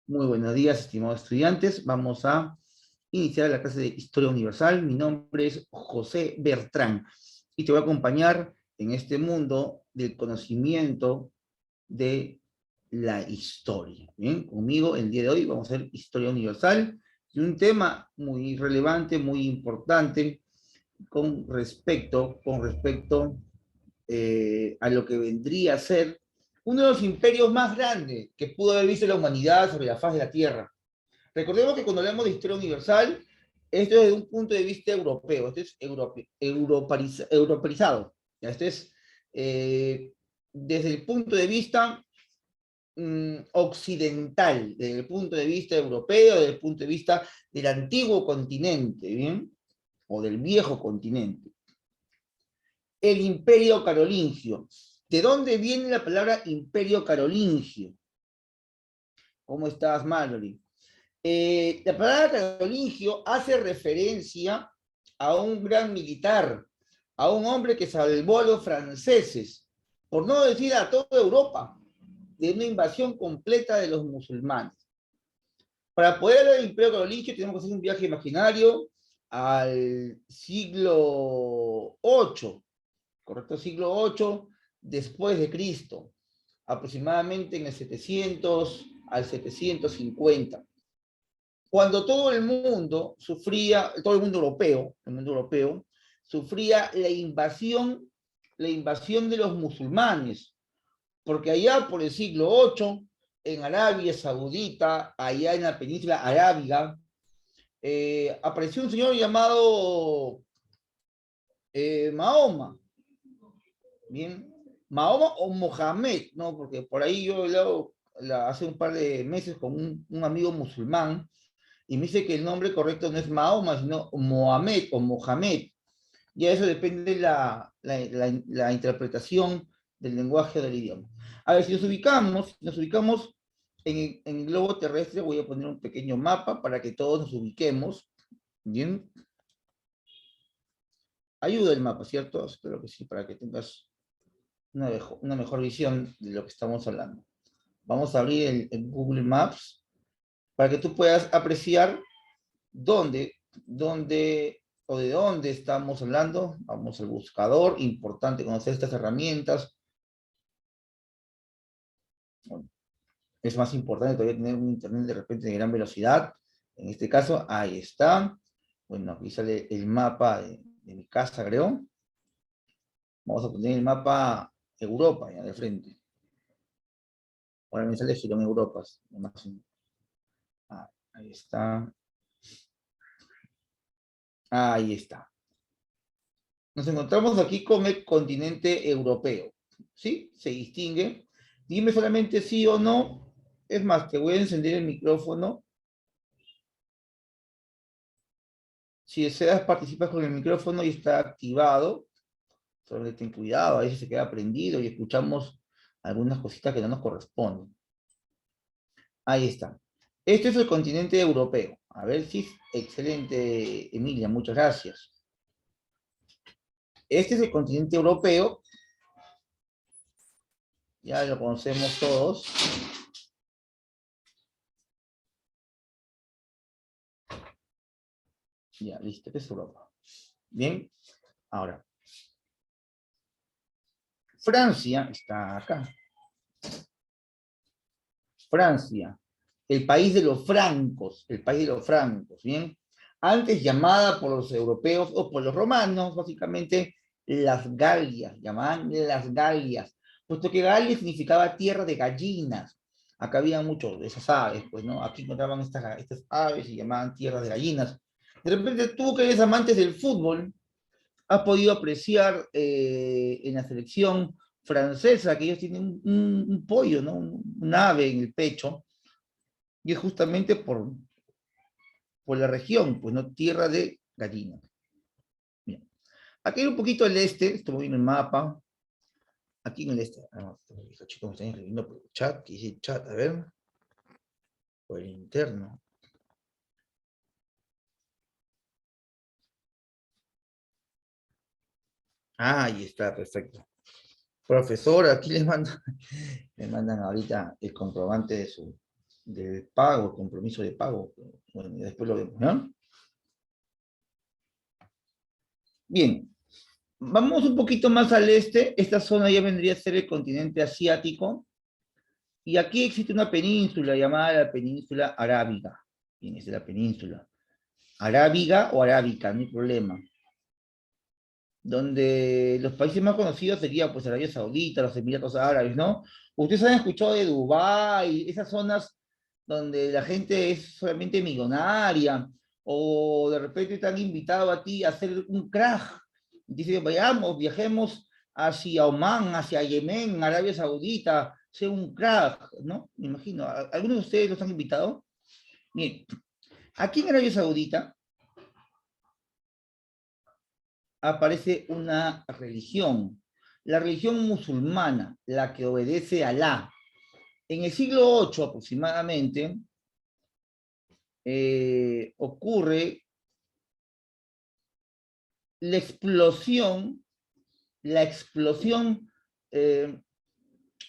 Muy buenos días, estimados estudiantes. Vamos a iniciar la clase de Historia Universal. Mi nombre es José Bertrán y te voy a acompañar en este mundo del conocimiento de la historia. Bien, conmigo el día de hoy vamos a hacer Historia Universal y un tema muy relevante, muy importante con respecto a lo que vendría a ser uno de los imperios más grandes que pudo haber visto la humanidad sobre la faz de la Tierra. Recordemos que cuando hablamos de historia universal, esto es desde un punto de vista europeo, esto es europeizado. Esto es desde el punto de vista occidental, desde el punto de vista europeo, desde el punto de vista del antiguo continente, ¿bien? O del viejo continente. El imperio carolingio. ¿De dónde viene la palabra imperio carolingio? ¿Cómo estás, Mallory? La palabra carolingio hace referencia a un gran militar, a un hombre que salvó a los franceses, por no decir a toda Europa, de una invasión completa de los musulmanes. Para poder hablar del imperio carolingio tenemos que hacer un viaje imaginario al siglo VIII, ¿correcto? Siglo VIII después de Cristo, aproximadamente en el 700 al 750. Cuando todo el mundo sufría, todo el mundo europeo, sufría la invasión de los musulmanes, porque allá por el siglo VIII, en Arabia Saudita, allá en la península arábiga, apareció un señor llamado Mahoma, bien, Mahoma o Mohamed, ¿no? Porque por ahí yo he hablado hace un par de meses con un amigo musulmán, y me dice que el nombre correcto no es Mahoma, sino Mohamed o Mohamed. Y a eso depende la interpretación del lenguaje del idioma. A ver, si nos ubicamos en el globo terrestre, voy a poner un pequeño mapa para que todos nos ubiquemos. Bien. Ayuda el mapa, ¿cierto? Espero que sí, para que tengas una mejor visión de lo que estamos hablando. Vamos a abrir el Google Maps para que tú puedas apreciar dónde o de dónde estamos hablando. Vamos al buscador, importante conocer estas herramientas. Bueno, es más importante todavía tener un internet de repente de gran velocidad. En este caso, ahí está. Bueno, aquí sale el mapa de mi casa, creo. Vamos a poner el mapa Europa, ya de frente. Ahora me sale Girón Europa. Ahí está. Ahí está. Nos encontramos aquí con el continente europeo. ¿Sí? Se distingue. Dime solamente sí o no. Es más, te voy a encender el micrófono. Si deseas, participas con el micrófono y está activado. Solo ten cuidado, a veces se queda prendido y escuchamos algunas cositas que no nos corresponden. Ahí está. Este es el continente europeo. A ver si excelente, Emilia, muchas gracias. Este es el continente europeo. Ya lo conocemos todos. Ya, listo, este es Europa. Bien, ahora. Francia está acá. Francia, el país de los francos, ¿bien? Antes llamada por los europeos o por los romanos, básicamente, las Galias, llamaban las Galias, puesto que Galia significaba tierra de gallinas. Acá había muchos de esas aves, pues, ¿no? Aquí encontraban estas aves y llamaban tierras de gallinas. De repente tú que eres amantes del fútbol, has podido apreciar en la selección francesa que ellos tienen un pollo, ¿no? Un ave en el pecho, y es justamente por la región, pues no tierra de gallinas. Bien. Aquí hay un poquito el este, estoy viendo el mapa, aquí en el este, los chicos me están escribiendo por el chat, ¿qué dice el chat? A ver, por el interno. Ah, ahí está, perfecto. Profesor, aquí les mandan, me mandan ahorita el comprobante del pago, compromiso de pago. Bueno, después lo vemos, ¿no? Bien, vamos un poquito más al este. Esta zona ya vendría a ser el continente asiático. Y aquí existe una península llamada la península arábiga. Bien, esa es la península. Arábiga o arábica, no hay problema. Donde los países más conocidos serían pues Arabia Saudita, los Emiratos Árabes, ¿no? Ustedes han escuchado de Dubái, esas zonas donde la gente es solamente millonaria, o de repente te han invitado a ti a hacer un crash. Dicen, vayamos, viajemos hacia Omán, hacia Yemen, Arabia Saudita, hacer un crash, ¿no? Me imagino. ¿Algunos de ustedes los han invitado? Bien, aquí en Arabia Saudita aparece una religión, la religión musulmana, la que obedece a Alá. En el siglo VIII aproximadamente ocurre la explosión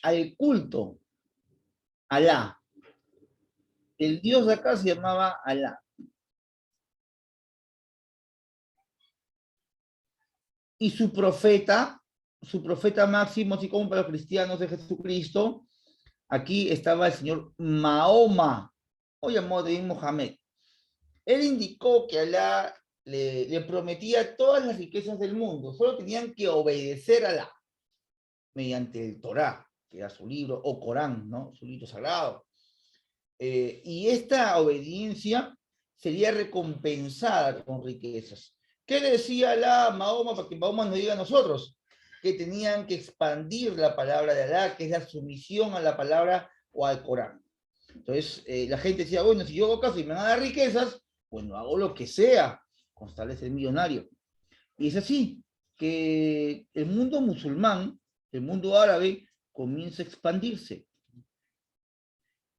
al culto a Alá. El dios de acá se llamaba Alá. Y su profeta máximo, así como para los cristianos de Jesucristo, aquí estaba el señor Mahoma, o llamado de Mohamed. Él indicó que Alá le prometía todas las riquezas del mundo, solo tenían que obedecer a Alá mediante el Torá, que era su libro, o Corán, ¿no? Su libro sagrado. Y esta obediencia sería recompensada con riquezas. ¿Qué le decía Alá a Mahoma para que Mahoma nos diga a nosotros? Que tenían que expandir la palabra de Alá, que es la sumisión a la palabra o al Corán. Entonces, la gente decía, bueno, si yo hago caso y me van a dar riquezas, bueno, hago lo que sea con tal de ser millonario. Y es así que el mundo musulmán, el mundo árabe, comienza a expandirse.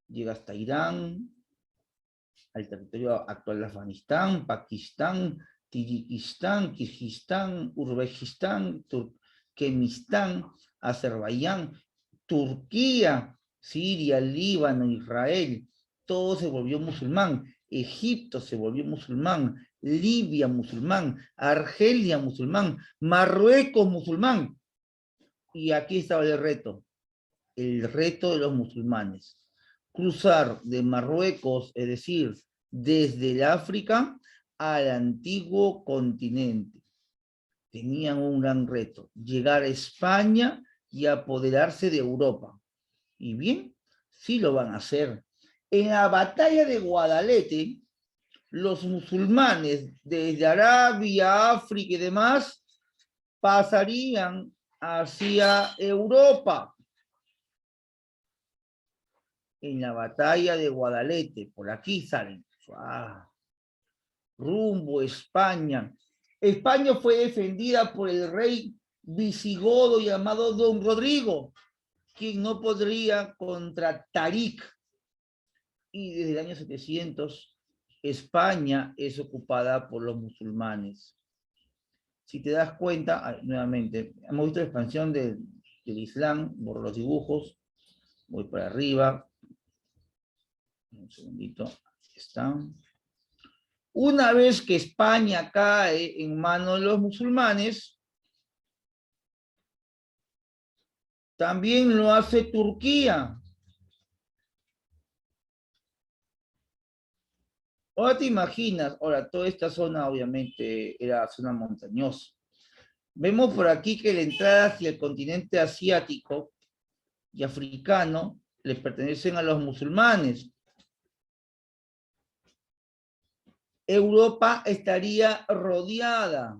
Llega hasta Irán, al territorio actual de Afganistán, Pakistán, Tayikistán, Kirguistán, Uzbekistán, Turkmenistán, Azerbaiyán, Turquía, Siria, Líbano, Israel, todo se volvió musulmán. Egipto se volvió musulmán, Libia musulmán, Argelia musulmán, Marruecos musulmán. Y aquí estaba el reto de los musulmanes. Cruzar de Marruecos, es decir, desde el África al antiguo continente. Tenían un gran reto, llegar a España y apoderarse de Europa. Y bien, sí lo van a hacer. En la batalla de Guadalete, los musulmanes desde Arabia, África y demás pasarían hacia Europa. En la batalla de Guadalete, por aquí salen, rumbo a España. España fue defendida por el rey visigodo llamado Don Rodrigo, quien no podría contra Tarik. Y desde el año 700, España es ocupada por los musulmanes. Si te das cuenta, nuevamente, hemos visto la expansión del Islam por los dibujos. Voy para arriba. Un segundito. Aquí están. Una vez que España cae en manos de los musulmanes, también lo hace Turquía. Ahora te imaginas, ahora toda esta zona obviamente era zona montañosa. Vemos por aquí que la entrada hacia el continente asiático y africano les pertenecen a los musulmanes. Europa estaría rodeada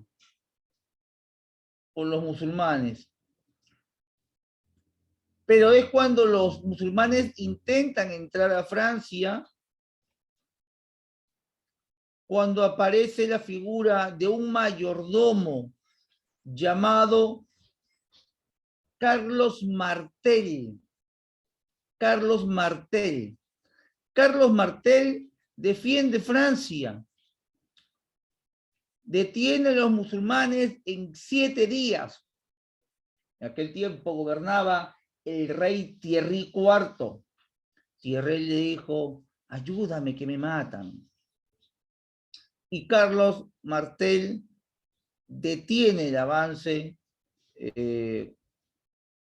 por los musulmanes. Pero es cuando los musulmanes intentan entrar a Francia, cuando aparece la figura de un mayordomo llamado Carlos Martel. Carlos Martel. Carlos Martel defiende Francia. Detiene a los musulmanes en 7 días. En aquel tiempo gobernaba el rey Thierry IV. Tyrrell le dijo, ayúdame que me matan. Y Carlos Martel detiene el avance de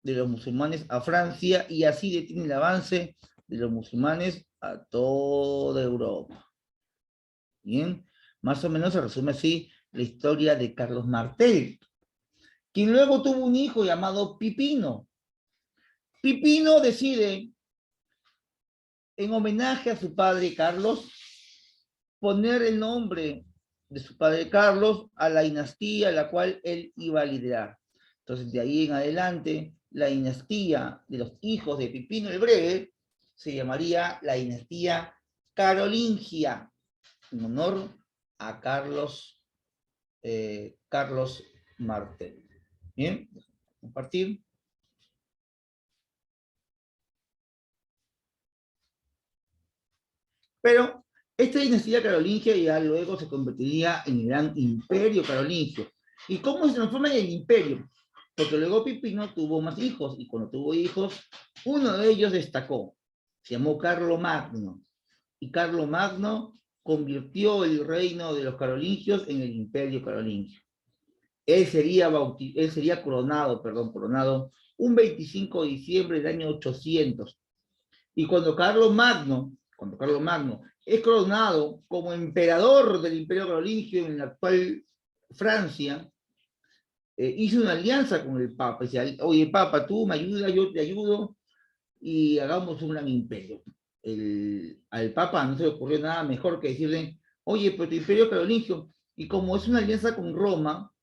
los musulmanes a Francia y así detiene el avance de los musulmanes a toda Europa. Bien, más o menos se resume así la historia de Carlos Martel, quien luego tuvo un hijo llamado Pipino. Pipino decide, en homenaje a su padre Carlos, poner el nombre de su padre Carlos a la dinastía a la cual él iba a liderar. Entonces, de ahí en adelante, la dinastía de los hijos de Pipino el Breve se llamaría la dinastía carolingia, en honor a Carlos Martel. Bien, compartir. Pero esta dinastía carolingia ya luego se convertiría en el gran imperio carolingio. ¿Y cómo se transforma en el imperio? Porque luego Pipino tuvo más hijos, y cuando tuvo hijos, uno de ellos destacó, se llamó Carlomagno, y Carlomagno convirtió el reino de los carolingios en el imperio carolingio. Él sería coronado un 25 de diciembre del año 800. Y cuando Carlomagno es coronado como emperador del imperio carolingio en la actual Francia, hizo una alianza con el Papa. Dice, oye, Papa, tú me ayudas, yo te ayudo, y hagamos un gran imperio. Al Papa no se le ocurrió nada mejor que decirle, oye, pero tu imperio carolingio, y como es una alianza con Roma,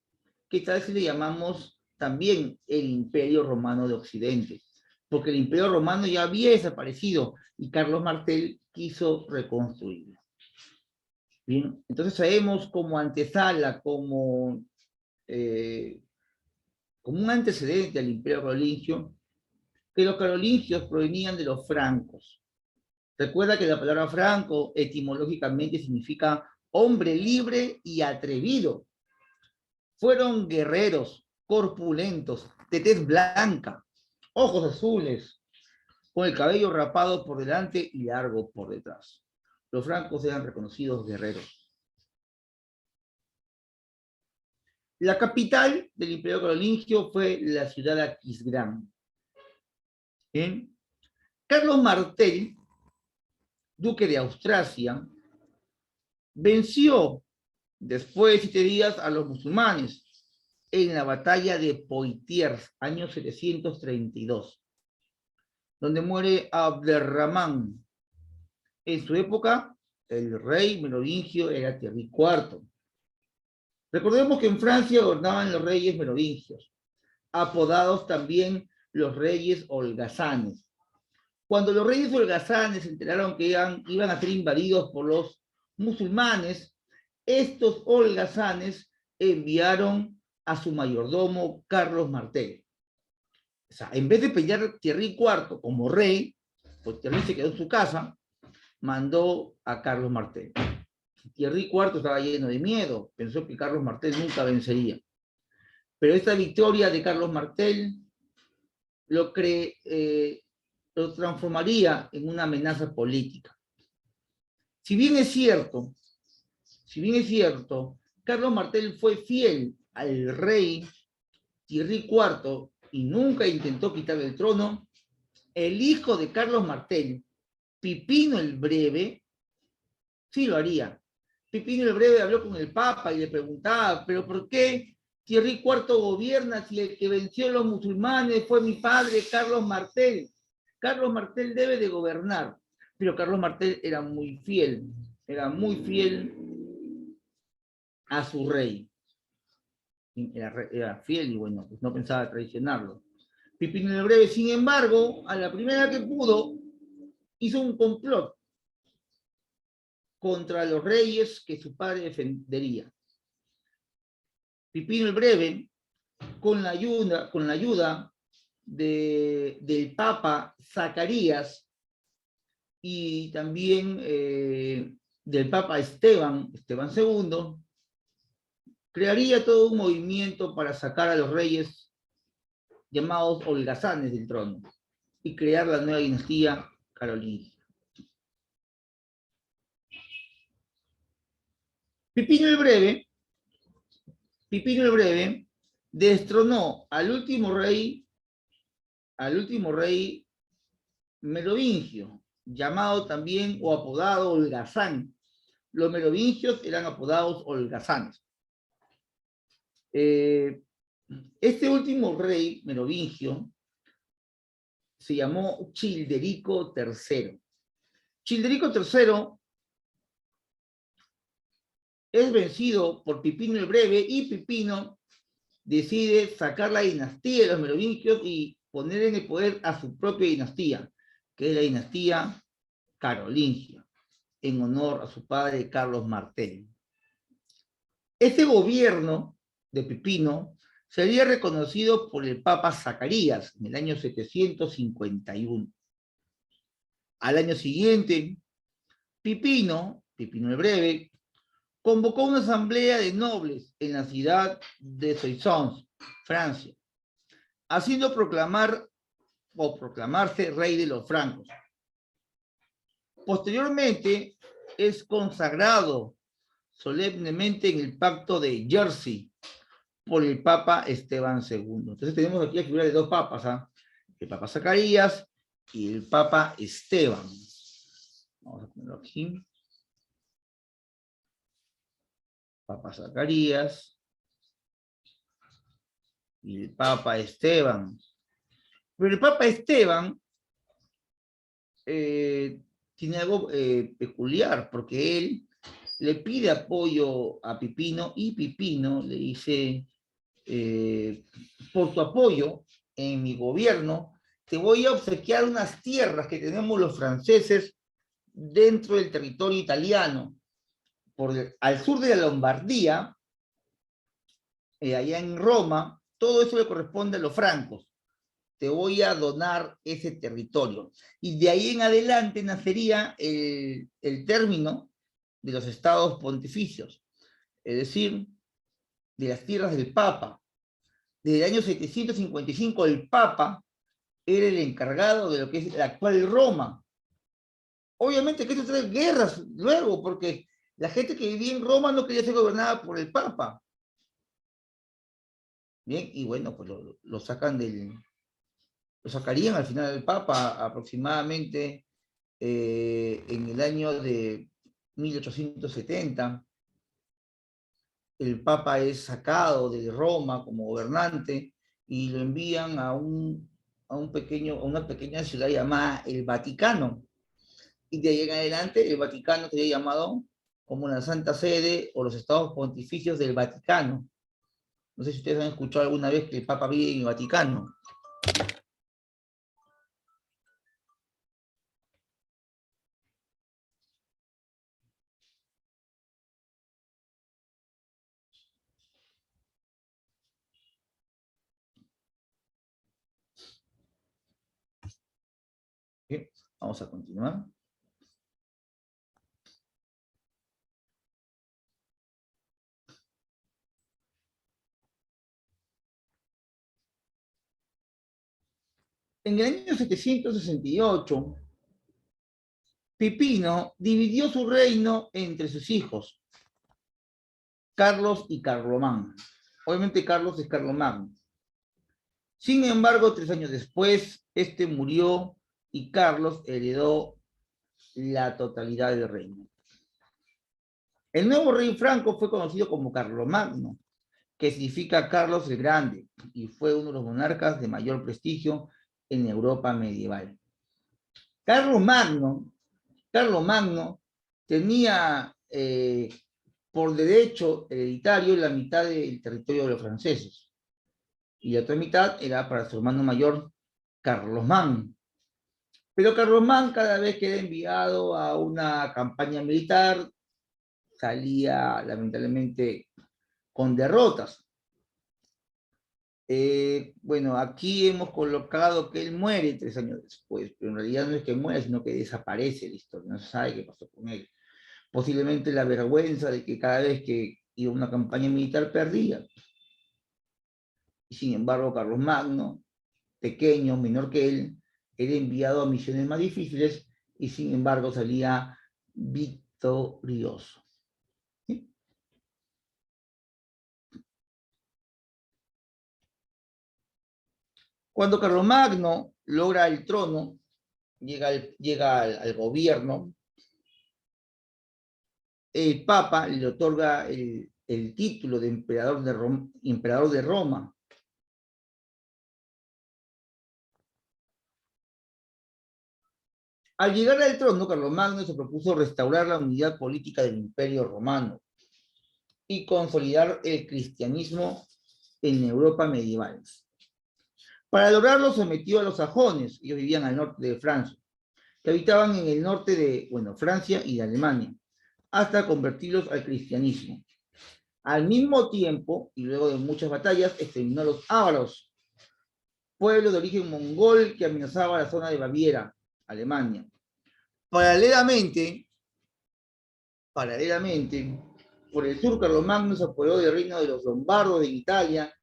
¿qué tal si le llamamos también el Imperio Romano de Occidente? Porque el Imperio Romano ya había desaparecido y Carlos Martel quiso reconstruirlo. Bien, entonces sabemos como antesala, como un antecedente al Imperio Carolingio, que los carolingios provenían de los francos. Recuerda que la palabra franco etimológicamente significa hombre libre y atrevido. Fueron guerreros, corpulentos, de tez blanca, ojos azules, con el cabello rapado por delante y largo por detrás. Los francos eran reconocidos guerreros. La capital del Imperio Carolingio fue la ciudad de Aquisgrán. ¿Bien? Carlos Martel, duque de Austrasia, venció después de 7 días a los musulmanes en la batalla de Poitiers, año 732, donde muere Abderramán. En su época, el rey merovingio era Thierry IV. Recordemos que en Francia gobernaban los reyes merovingios, apodados también los reyes holgazanes. Cuando los reyes holgazanes se enteraron que iban a ser invadidos por los musulmanes, estos holgazanes enviaron a su mayordomo Carlos Martel. O sea, en vez de pelear Thierry IV como rey, pues Thierry se quedó en su casa, mandó a Carlos Martel. Thierry IV estaba lleno de miedo, pensó que Carlos Martel nunca vencería. Pero esta victoria de Carlos Martel lo transformaría en una amenaza política. Si bien es cierto, Carlos Martel fue fiel al rey Thierry IV y nunca intentó quitarle el trono, el hijo de Carlos Martel, Pipino el Breve, sí lo haría. Pipino el Breve habló con el Papa y le preguntaba, ¿pero por qué Thierry IV gobierna si el que venció a los musulmanes fue mi padre Carlos Martel? Carlos Martel debe de gobernar. Pero Carlos Martel era muy fiel a su rey. Era fiel y bueno, pues no pensaba traicionarlo. Pipino el Breve, sin embargo, a la primera que pudo, hizo un complot contra los reyes que su padre defendería. Pipino el Breve, con la ayuda del Papa Zacarías y también del Papa Esteban II, crearía todo un movimiento para sacar a los reyes llamados holgazanes del trono y crear la nueva dinastía carolingia. Pipino el Breve destronó al último rey merovingio, llamado también o apodado holgazán. Los merovingios eran apodados holgazanes. Este último rey merovingio se llamó Childerico III. Childerico III es vencido por Pipino el Breve y Pipino decide sacar la dinastía de los merovingios y poner en el poder a su propia dinastía, que es la dinastía carolingia, en honor a su padre Carlos Martel. Este gobierno de Pipino sería reconocido por el Papa Zacarías en el año 751. Al año siguiente, Pipino el Breve, convocó una asamblea de nobles en la ciudad de Soissons, Francia, haciendo proclamarse rey de los francos. Posteriormente, es consagrado solemnemente en el pacto de Jersey por el Papa Esteban II. Entonces tenemos aquí la figura de dos papas, ¿eh? El Papa Zacarías y el Papa Esteban. Vamos a ponerlo aquí. Papa Zacarías y el Papa Esteban. Pero el Papa Esteban tiene algo peculiar, porque él le pide apoyo a Pipino y Pipino le dice, por tu apoyo en mi gobierno, te voy a obsequiar unas tierras que tenemos los franceses dentro del territorio italiano, al sur de la Lombardía, allá en Roma, todo eso le corresponde a los francos. Te voy a donar ese territorio. Y de ahí en adelante nacería el término de los estados pontificios, es decir, de las tierras del Papa. Desde el año 755 el Papa era el encargado de lo que es la actual Roma. Obviamente que esto trae guerras luego, porque la gente que vivía en Roma no quería ser gobernada por el Papa. Bien, y bueno, pues lo sacarían al final del Papa aproximadamente en el año de 1870. El Papa es sacado de Roma como gobernante y lo envían a una pequeña ciudad llamada el Vaticano. Y de ahí en adelante el Vaticano sería llamado como la Santa Sede o los Estados Pontificios del Vaticano. No sé si ustedes han escuchado alguna vez que el Papa vive en el Vaticano. Bien, vamos a continuar. En el año 768, Pipino dividió su reino entre sus hijos, Carlos y Carlomán. Obviamente Carlos es Carlomán. Sin embargo, 3 años después, este murió y Carlos heredó la totalidad del reino. El nuevo rey franco fue conocido como Carlomagno, que significa Carlos el Grande, y fue uno de los monarcas de mayor prestigio en Europa medieval. Carlomagno tenía por derecho hereditario la mitad del territorio de los franceses, y la otra mitad era para su hermano mayor, Carlomán. Pero Carlomán, cada vez que era enviado a una campaña militar, salía lamentablemente con derrotas. Bueno, aquí hemos colocado que él muere 3 años después, pero en realidad no es que muera, sino que desaparece la historia, no se sabe qué pasó con él. Posiblemente la vergüenza de que cada vez que iba a una campaña militar perdía. Y sin embargo, Carlos Magno, pequeño, menor que él, era enviado a misiones más difíciles y sin embargo salía victorioso. ¿Sí? Cuando Carlomagno logra el trono, llega al gobierno, el Papa le otorga el título de emperador de Roma. Al llegar al trono, Carlomagno se propuso restaurar la unidad política del Imperio Romano y consolidar el cristianismo en Europa medieval. Para lograrlo sometió a los sajones, ellos vivían al norte de Francia, que habitaban en el norte de, Francia y de Alemania, hasta convertirlos al cristianismo. Al mismo tiempo, y luego de muchas batallas, exterminó a los ávaros, pueblo de origen mongol que amenazaba la zona de Baviera, Alemania. Paralelamente, por el sur, Carlomagno se apoderó del reino de los lombardos de Italia,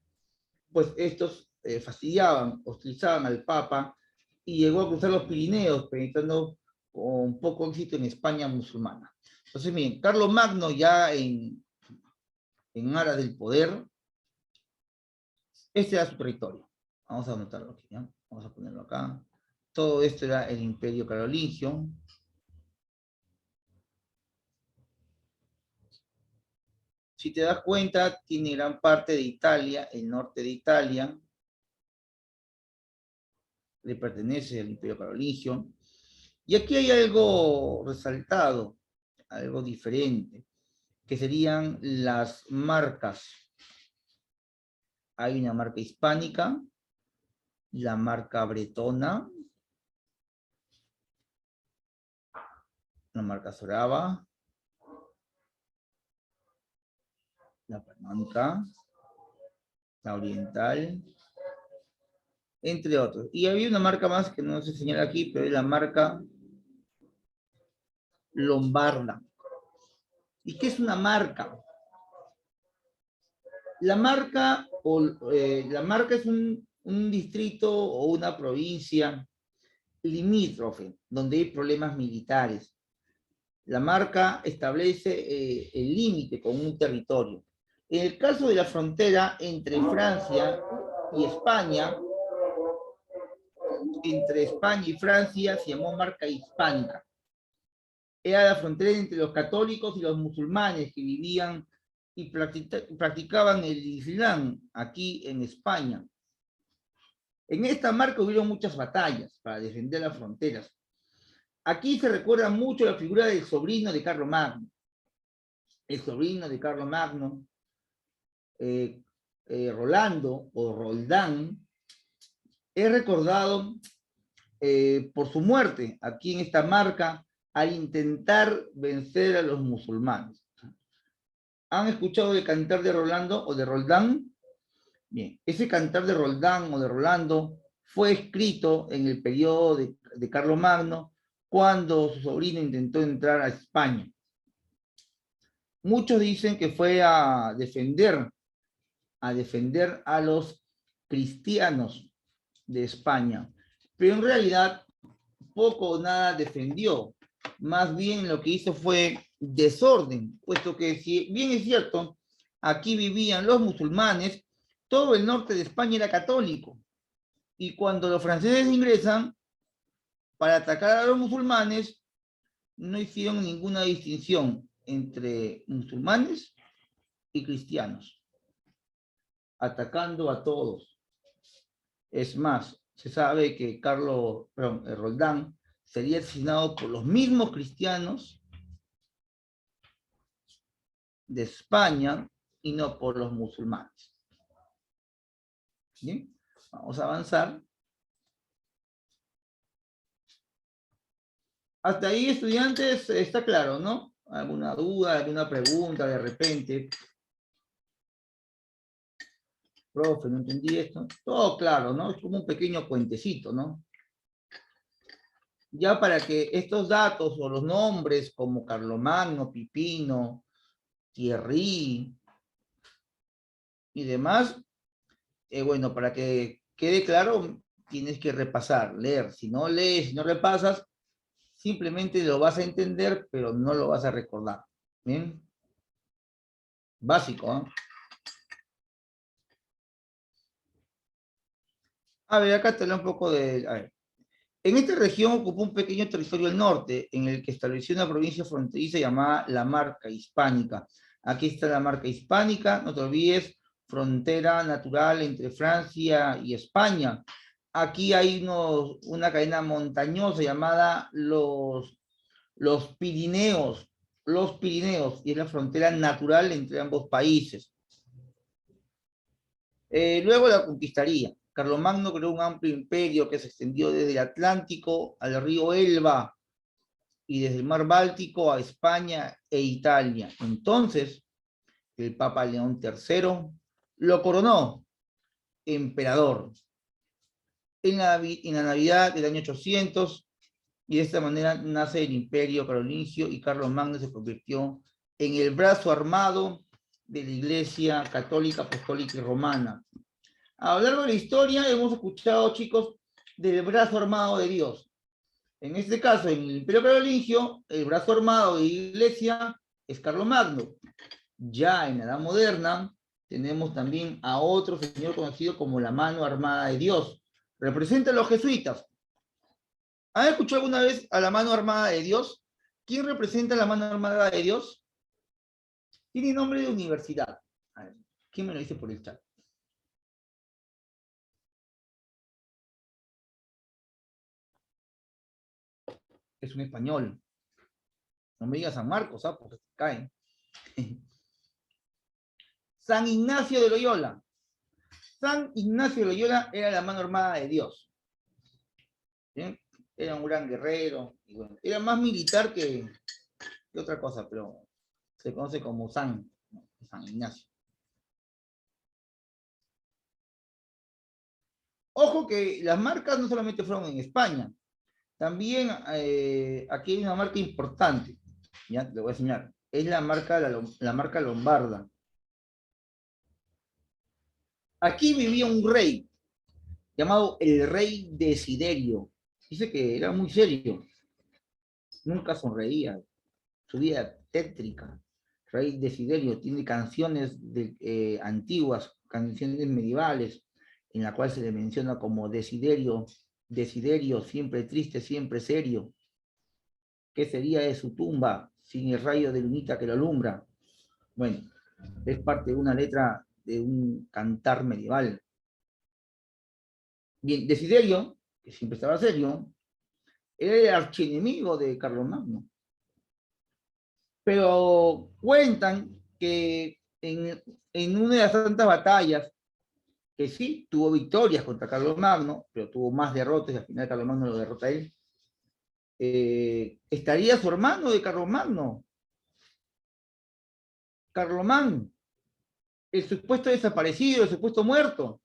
pues estos fastidiaban, hostilizaban al Papa y llegó a cruzar los Pirineos, penetrando con poco éxito en España musulmana. Entonces, miren, Carlomagno ya en aras del poder, este era su territorio. Vamos a anotarlo aquí, ¿ya? Vamos a ponerlo acá. Todo esto era el Imperio Carolingio. Si te das cuenta, tiene gran parte de Italia, el norte de Italia, le pertenece al Imperio Carolingio. Y aquí hay algo resaltado, algo diferente, que serían las marcas. Hay una marca hispánica, la marca bretona, la marca soraba, la germánica, la oriental, entre otros. Y había una marca más que no se señala aquí, pero es la marca lombarda. ¿Y qué es una marca? La marca es un distrito o una provincia limítrofe, donde hay problemas militares. La marca establece el límite con un territorio. En el caso de la frontera entre Francia y España, se llamó marca hispánica. Era la frontera entre los católicos y los musulmanes que vivían y practicaban el Islam aquí en España. En esta marca hubieron muchas batallas para defender las fronteras. Aquí se recuerda mucho la figura del sobrino de Carlomagno. El sobrino de Carlomagno, Rolando o Roldán, es recordado por su muerte aquí en esta marca al intentar vencer a los musulmanes. ¿Han escuchado el cantar de Rolando o de Roldán? Bien, ese cantar de Roldán o de Rolando fue escrito en el periodo de Carlomagno cuando su sobrino intentó entrar a España. Muchos dicen que fue a defender a los cristianos de España, pero en realidad poco o nada defendió. Más bien lo que hizo fue desorden, puesto que si bien es cierto, aquí vivían los musulmanes, todo el norte de España era católico. Y cuando los franceses ingresan para atacar a los musulmanes, no hicieron ninguna distinción entre musulmanes y cristianos, atacando a todos. Es más, se sabe que Roldán sería asesinado por los mismos cristianos de España y no por los musulmanes. ¿Bien? Vamos a avanzar. Hasta ahí, estudiantes, está claro, ¿no? ¿Alguna duda, alguna pregunta de repente? Profe, no entendí esto. Todo claro, ¿no? Es como un pequeño cuentecito, ¿no? Ya para que estos datos o los nombres como Carlomagno, Pipino, Thierry y demás, bueno, para que quede claro, tienes que repasar, leer. Si no lees, si no repasas, simplemente lo vas a entender, pero no lo vas a recordar. ¿Bien? Básico, ¿eh? A ver, acá te leo un poco de... A ver. En esta región ocupó un pequeño territorio al norte, en el que estableció una provincia fronteriza llamada la Marca Hispánica. Aquí está la Marca Hispánica, no te olvides, frontera natural entre Francia y España. Aquí hay una cadena montañosa llamada los Pirineos, y es la frontera natural entre ambos países. Luego la conquistaría. Carlomagno creó un amplio imperio que se extendió desde el Atlántico al río Elba y desde el mar Báltico a España e Italia. Entonces, el Papa León III lo coronó emperador en la Navidad del año 800, y de esta manera nace el Imperio Carolingio y Carlomagno se convirtió en el brazo armado de la Iglesia Católica, Apostólica y Romana. A lo largo de la historia hemos escuchado, chicos, del brazo armado de Dios. En este caso, en el Imperio Carolingio, el brazo armado de la Iglesia es Carlomagno. Ya en la Edad Moderna tenemos también a otro señor conocido como la mano armada de Dios. Representa a los jesuitas. ¿Han escuchado alguna vez a la mano armada de Dios? ¿Quién representa la mano armada de Dios? Tiene nombre de universidad. A ver, ¿quién me lo dice por el chat? Es un español. No me digas San Marcos, ¿ah? Porque caen. San Ignacio de Loyola. San Ignacio de Loyola era la mano armada de Dios. ¿Bien? Era un gran guerrero. Y bueno, era más militar que otra cosa, pero se conoce como San Ignacio. Ojo que las marcas no solamente fueron en España, también aquí hay una marca importante, ya te voy a enseñar, es la marca lombarda. Aquí vivía un rey llamado el rey Desiderio. Dice que era muy serio, nunca sonreía, su vida tétrica. Rey Desiderio tiene canciones antiguas, canciones medievales, en la cual se le menciona como Desiderio, Desiderio, siempre triste, siempre serio. ¿Qué sería de su tumba sin el rayo de lunita que lo alumbra? Bueno, es parte de una letra de un cantar medieval. Bien, Desiderio, que siempre estaba serio, era el archienemigo de Carlomagno. Pero cuentan que en una de las tantas batallas, que sí tuvo victorias contra Carlomagno, pero tuvo más derrotas y al final Carlomagno lo derrota a él, estaría su hermano de Carlomagno, Carlomán, el supuesto desaparecido, el supuesto muerto.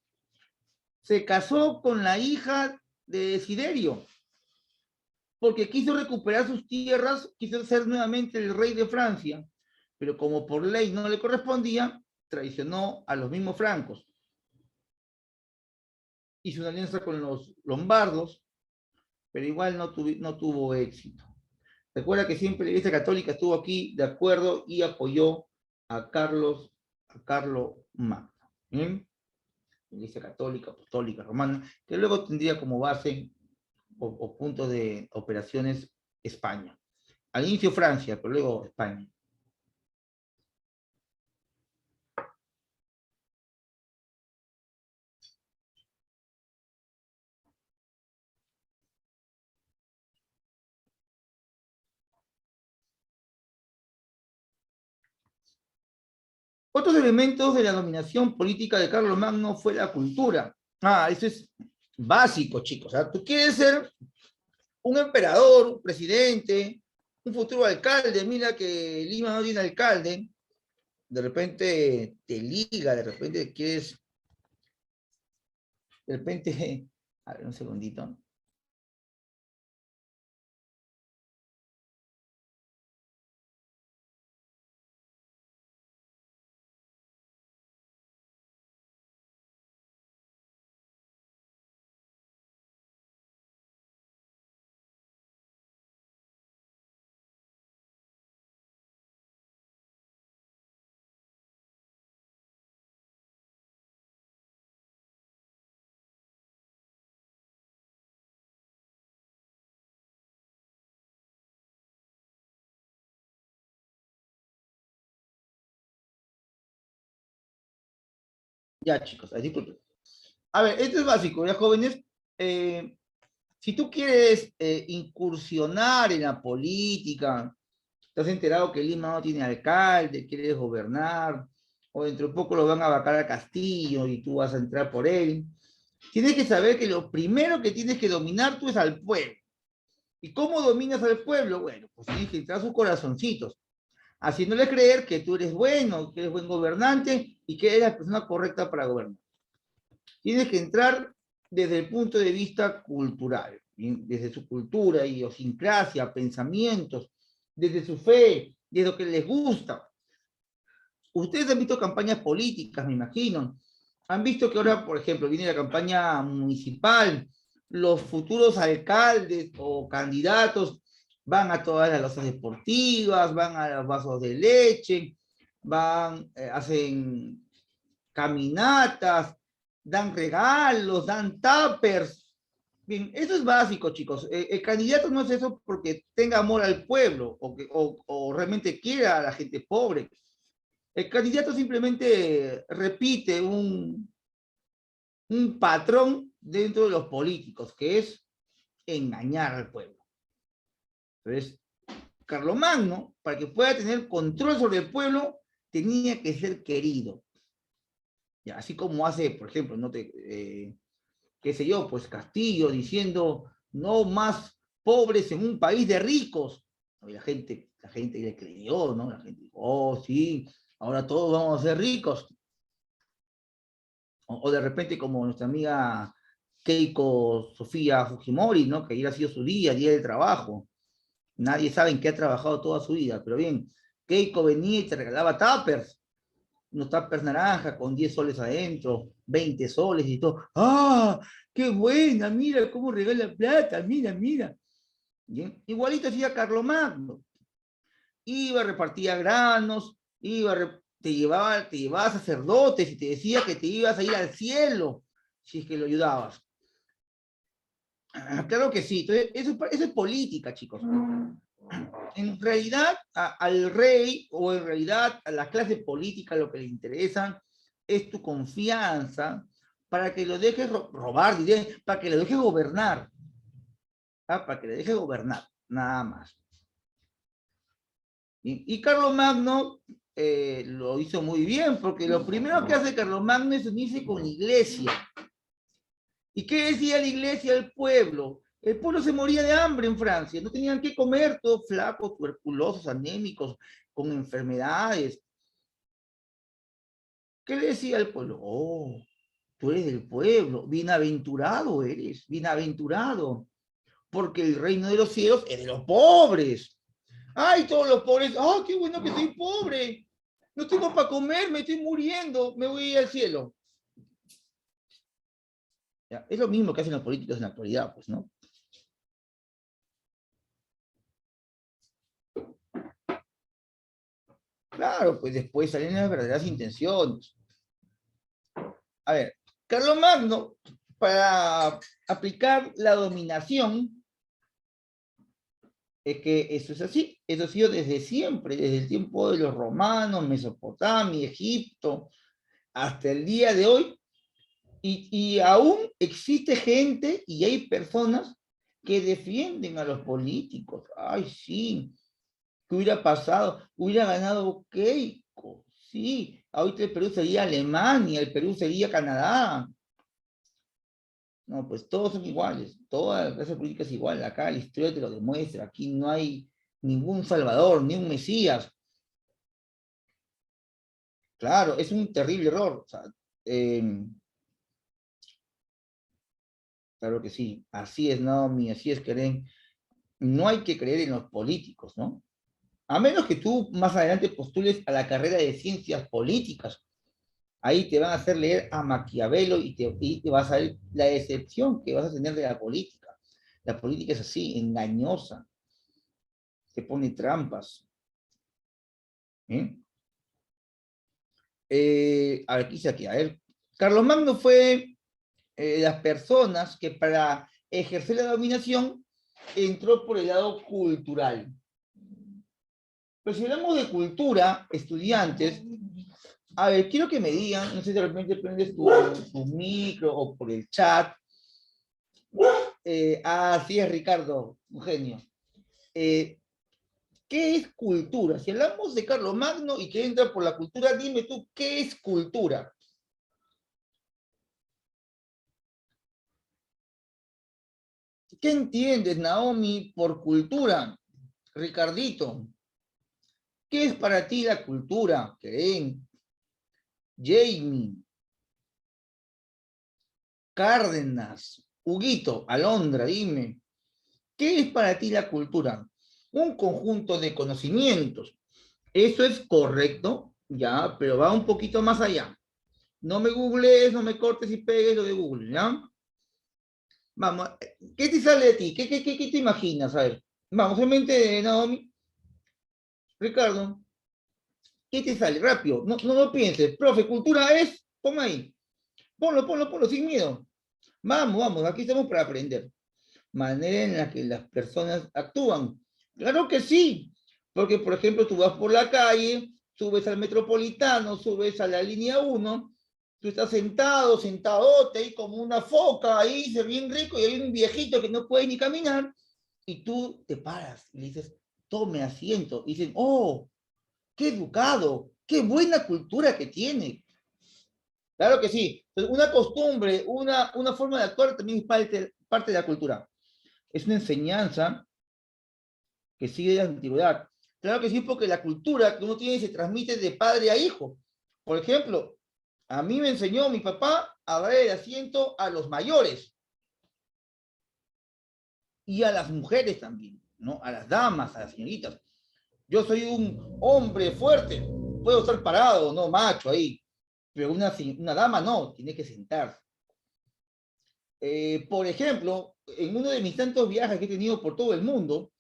Se casó con la hija de Desiderio, porque quiso recuperar sus tierras, quiso ser nuevamente el rey de Francia, pero como por ley no le correspondía, traicionó a los mismos francos. Hizo una alianza con los lombardos, pero igual no tuvo éxito. Recuerda que siempre la Iglesia Católica estuvo aquí de acuerdo y apoyó a Carlos Magno. ¿Bien? Iglesia Católica, Apostólica, Romana, que luego tendría como base o punto de operaciones España. Al inicio Francia, pero luego España. Otros elementos de la dominación política de Carlomagno fue la cultura. Eso es básico, chicos. O sea, tú quieres ser un emperador, un presidente, un futuro alcalde. Mira que Lima no tiene alcalde. De repente te liga, de repente quieres, de repente, a ver, un segundito. Ya, chicos, disculpen. A ver, esto es básico, ya jóvenes. Si tú quieres incursionar en la política, te has enterado que Lima no tiene alcalde, quieres gobernar, o dentro de poco lo van a vacar al Castillo y tú vas a entrar por él. Tienes que saber que lo primero que tienes que dominar tú es al pueblo. ¿Y cómo dominas al pueblo? Bueno, pues tienes que entrar a sus corazoncitos, haciéndole creer que tú eres bueno, que eres buen gobernante y que eres la persona correcta para gobernar. Tienes que entrar desde el punto de vista cultural, desde su cultura, idiosincrasia, pensamientos, desde su fe, desde lo que les gusta. Ustedes han visto campañas políticas, me imagino. Han visto que ahora, por ejemplo, viene la campaña municipal, los futuros alcaldes o candidatos van a todas las losas deportivas, van a los vasos de leche, van, hacen caminatas, dan regalos, dan tuppers. Bien, eso es básico, chicos. El candidato no es eso porque tenga amor al pueblo o realmente quiera a la gente pobre. El candidato simplemente repite un patrón dentro de los políticos, que es engañar al pueblo. Entonces, Carlomagno, para que pueda tener control sobre el pueblo, tenía que ser querido. Ya, así como hace, por ejemplo, qué sé yo, pues Castillo diciendo no más pobres en un país de ricos. Y la gente le creyó, ¿no? La gente dijo, oh, sí, ahora todos vamos a ser ricos. O de repente como nuestra amiga Keiko Sofía Fujimori, ¿no? Que ayer ha sido su día de trabajo. Nadie sabe en qué ha trabajado toda su vida, pero bien, Keiko venía y te regalaba tuppers, unos tuppers naranja con 10 soles adentro, 20 soles y todo. ¡Ah! ¡Qué buena! Mira cómo regala plata, mira, mira. Bien, igualito hacía Carlomagno. Iba, repartía granos, te llevaba sacerdotes y te decía que te ibas a ir al cielo si es que lo ayudabas. Claro que sí, entonces, eso es política, chicos. En realidad, al rey o en realidad a la clase política lo que le interesa es tu confianza para que lo dejes robar, diré, para que lo dejes gobernar. Para que le dejes gobernar, nada más. Y Carlomagno lo hizo muy bien, porque lo primero que hace Carlomagno es unirse con la iglesia. ¿Y qué decía la iglesia al pueblo? El pueblo se moría de hambre en Francia, no tenían que comer, todos flacos, tuberculosos, anémicos, con enfermedades. ¿Qué le decía al pueblo? Oh, tú eres del pueblo, bienaventurado eres, bienaventurado, porque el reino de los cielos es de los pobres. Ay, todos los pobres, ¡ah, qué bueno que soy pobre! No tengo para comer, me estoy muriendo, me voy al cielo. ¿Ya? Es lo mismo que hacen los políticos en la actualidad, pues, ¿no? Claro, pues después salen las verdaderas intenciones. A ver, Carlomagno, para aplicar la dominación, es que eso es así, eso ha sido desde siempre, desde el tiempo de los romanos, Mesopotamia, Egipto, hasta el día de hoy, y aún existe gente y hay personas que defienden a los políticos. Ay, sí, ¿qué hubiera pasado? Hubiera ganado Keiko, sí, ahorita el Perú sería Alemania, el Perú sería Canadá. No, pues todos son iguales, toda la clase política es igual, acá la historia te lo demuestra, aquí no hay ningún salvador, ni un mesías. Claro, es un terrible error. O sea, claro que sí, así es Naomi, así es Keren. No hay que creer en los políticos, ¿no? A menos que tú más adelante postules a la carrera de ciencias políticas. Ahí te van a hacer leer a Maquiavelo y te va a salir la decepción que vas a tener de la política. La política es así, engañosa, te pone trampas. ¿Eh? A ver, quise aquí, a ver. Carlomagno fue las personas que para ejercer la dominación entró por el lado cultural. Pero si hablamos de cultura, estudiantes, A ver, quiero que me digan, no sé si de repente prendes tu micro o por el chat. Sí es, Ricardo, un genio. Eh, ¿Qué es cultura? Si hablamos de Carlomagno y que entra por la cultura, dime tú, ¿qué es cultura? ¿Qué entiendes, Naomi, por cultura? Ricardito, ¿qué es para ti la cultura? Keren, Jamie, Cárdenas, Huguito, Alondra, dime, ¿qué es para ti la cultura? Un conjunto de conocimientos. Eso es correcto, ya, pero va un poquito más allá. No me googlees, no me cortes y pegues lo de Google, ¿ya? Vamos, ¿qué te sale de ti? ¿Qué te imaginas? A ver, vamos, en mente de Naomi. Ricardo, ¿qué te sale? Rápido, no pienses. Profe, cultura es, pon ahí. Ponlo, sin miedo. Vamos, aquí estamos para aprender. Manera en la que las personas actúan. Claro que sí, porque por ejemplo tú vas por la calle, subes al Metropolitano, subes a la línea uno, tú estás sentadote ahí como una foca, ahí se bien rico y hay un viejito que no puede ni caminar y tú te paras y le dices, tome asiento. Y dicen, oh, qué educado, qué buena cultura que tiene. Claro que sí. Entonces, una costumbre, una forma de actuar también es parte de la cultura. Es una enseñanza que sigue de la antigüedad. Claro que sí, porque la cultura que uno tiene se transmite de padre a hijo. Por ejemplo, a mí me enseñó mi papá a dar el asiento a los mayores y a las mujeres también, ¿no? A las damas, a las señoritas. Yo soy un hombre fuerte, puedo estar parado, no macho ahí, pero una dama no, tiene que sentarse. Por ejemplo, en uno de mis tantos viajes que he tenido por todo el mundo,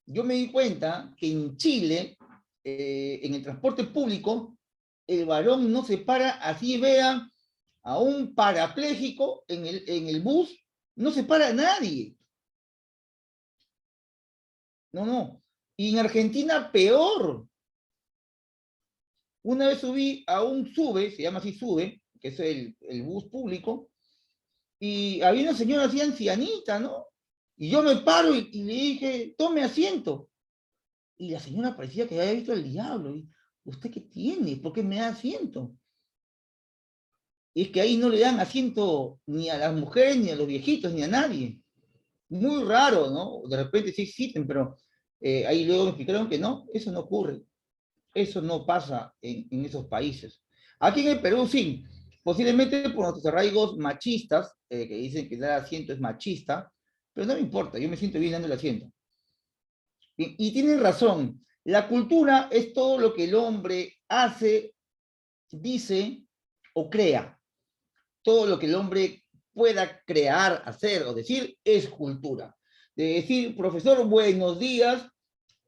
yo me di cuenta que en Chile, en el transporte público, el varón no se para, así vea a un parapléjico en el bus, no se para nadie. No. Y en Argentina, peor. Una vez subí a un SUBE, se llama así SUBE, que es el bus público, y había una señora así ancianita, ¿no? Y yo me paro y le dije, tome asiento. Y la señora parecía que había visto al diablo. Y, ¿usted qué tiene? ¿Por qué me da asiento? Y es que ahí no le dan asiento ni a las mujeres, ni a los viejitos, ni a nadie. Muy raro, ¿no? De repente sí existen, pero ahí luego me explicaron que no, eso no ocurre. Eso no pasa en esos países. Aquí en el Perú sí, posiblemente por nuestros arraigos machistas, que dicen que dar asiento es machista, pero no me importa, yo me siento bien dando el asiento. Y tienen razón, la cultura es todo lo que el hombre hace, dice o crea. Todo lo que el hombre pueda crear, hacer o decir es cultura. De decir, profesor, buenos días,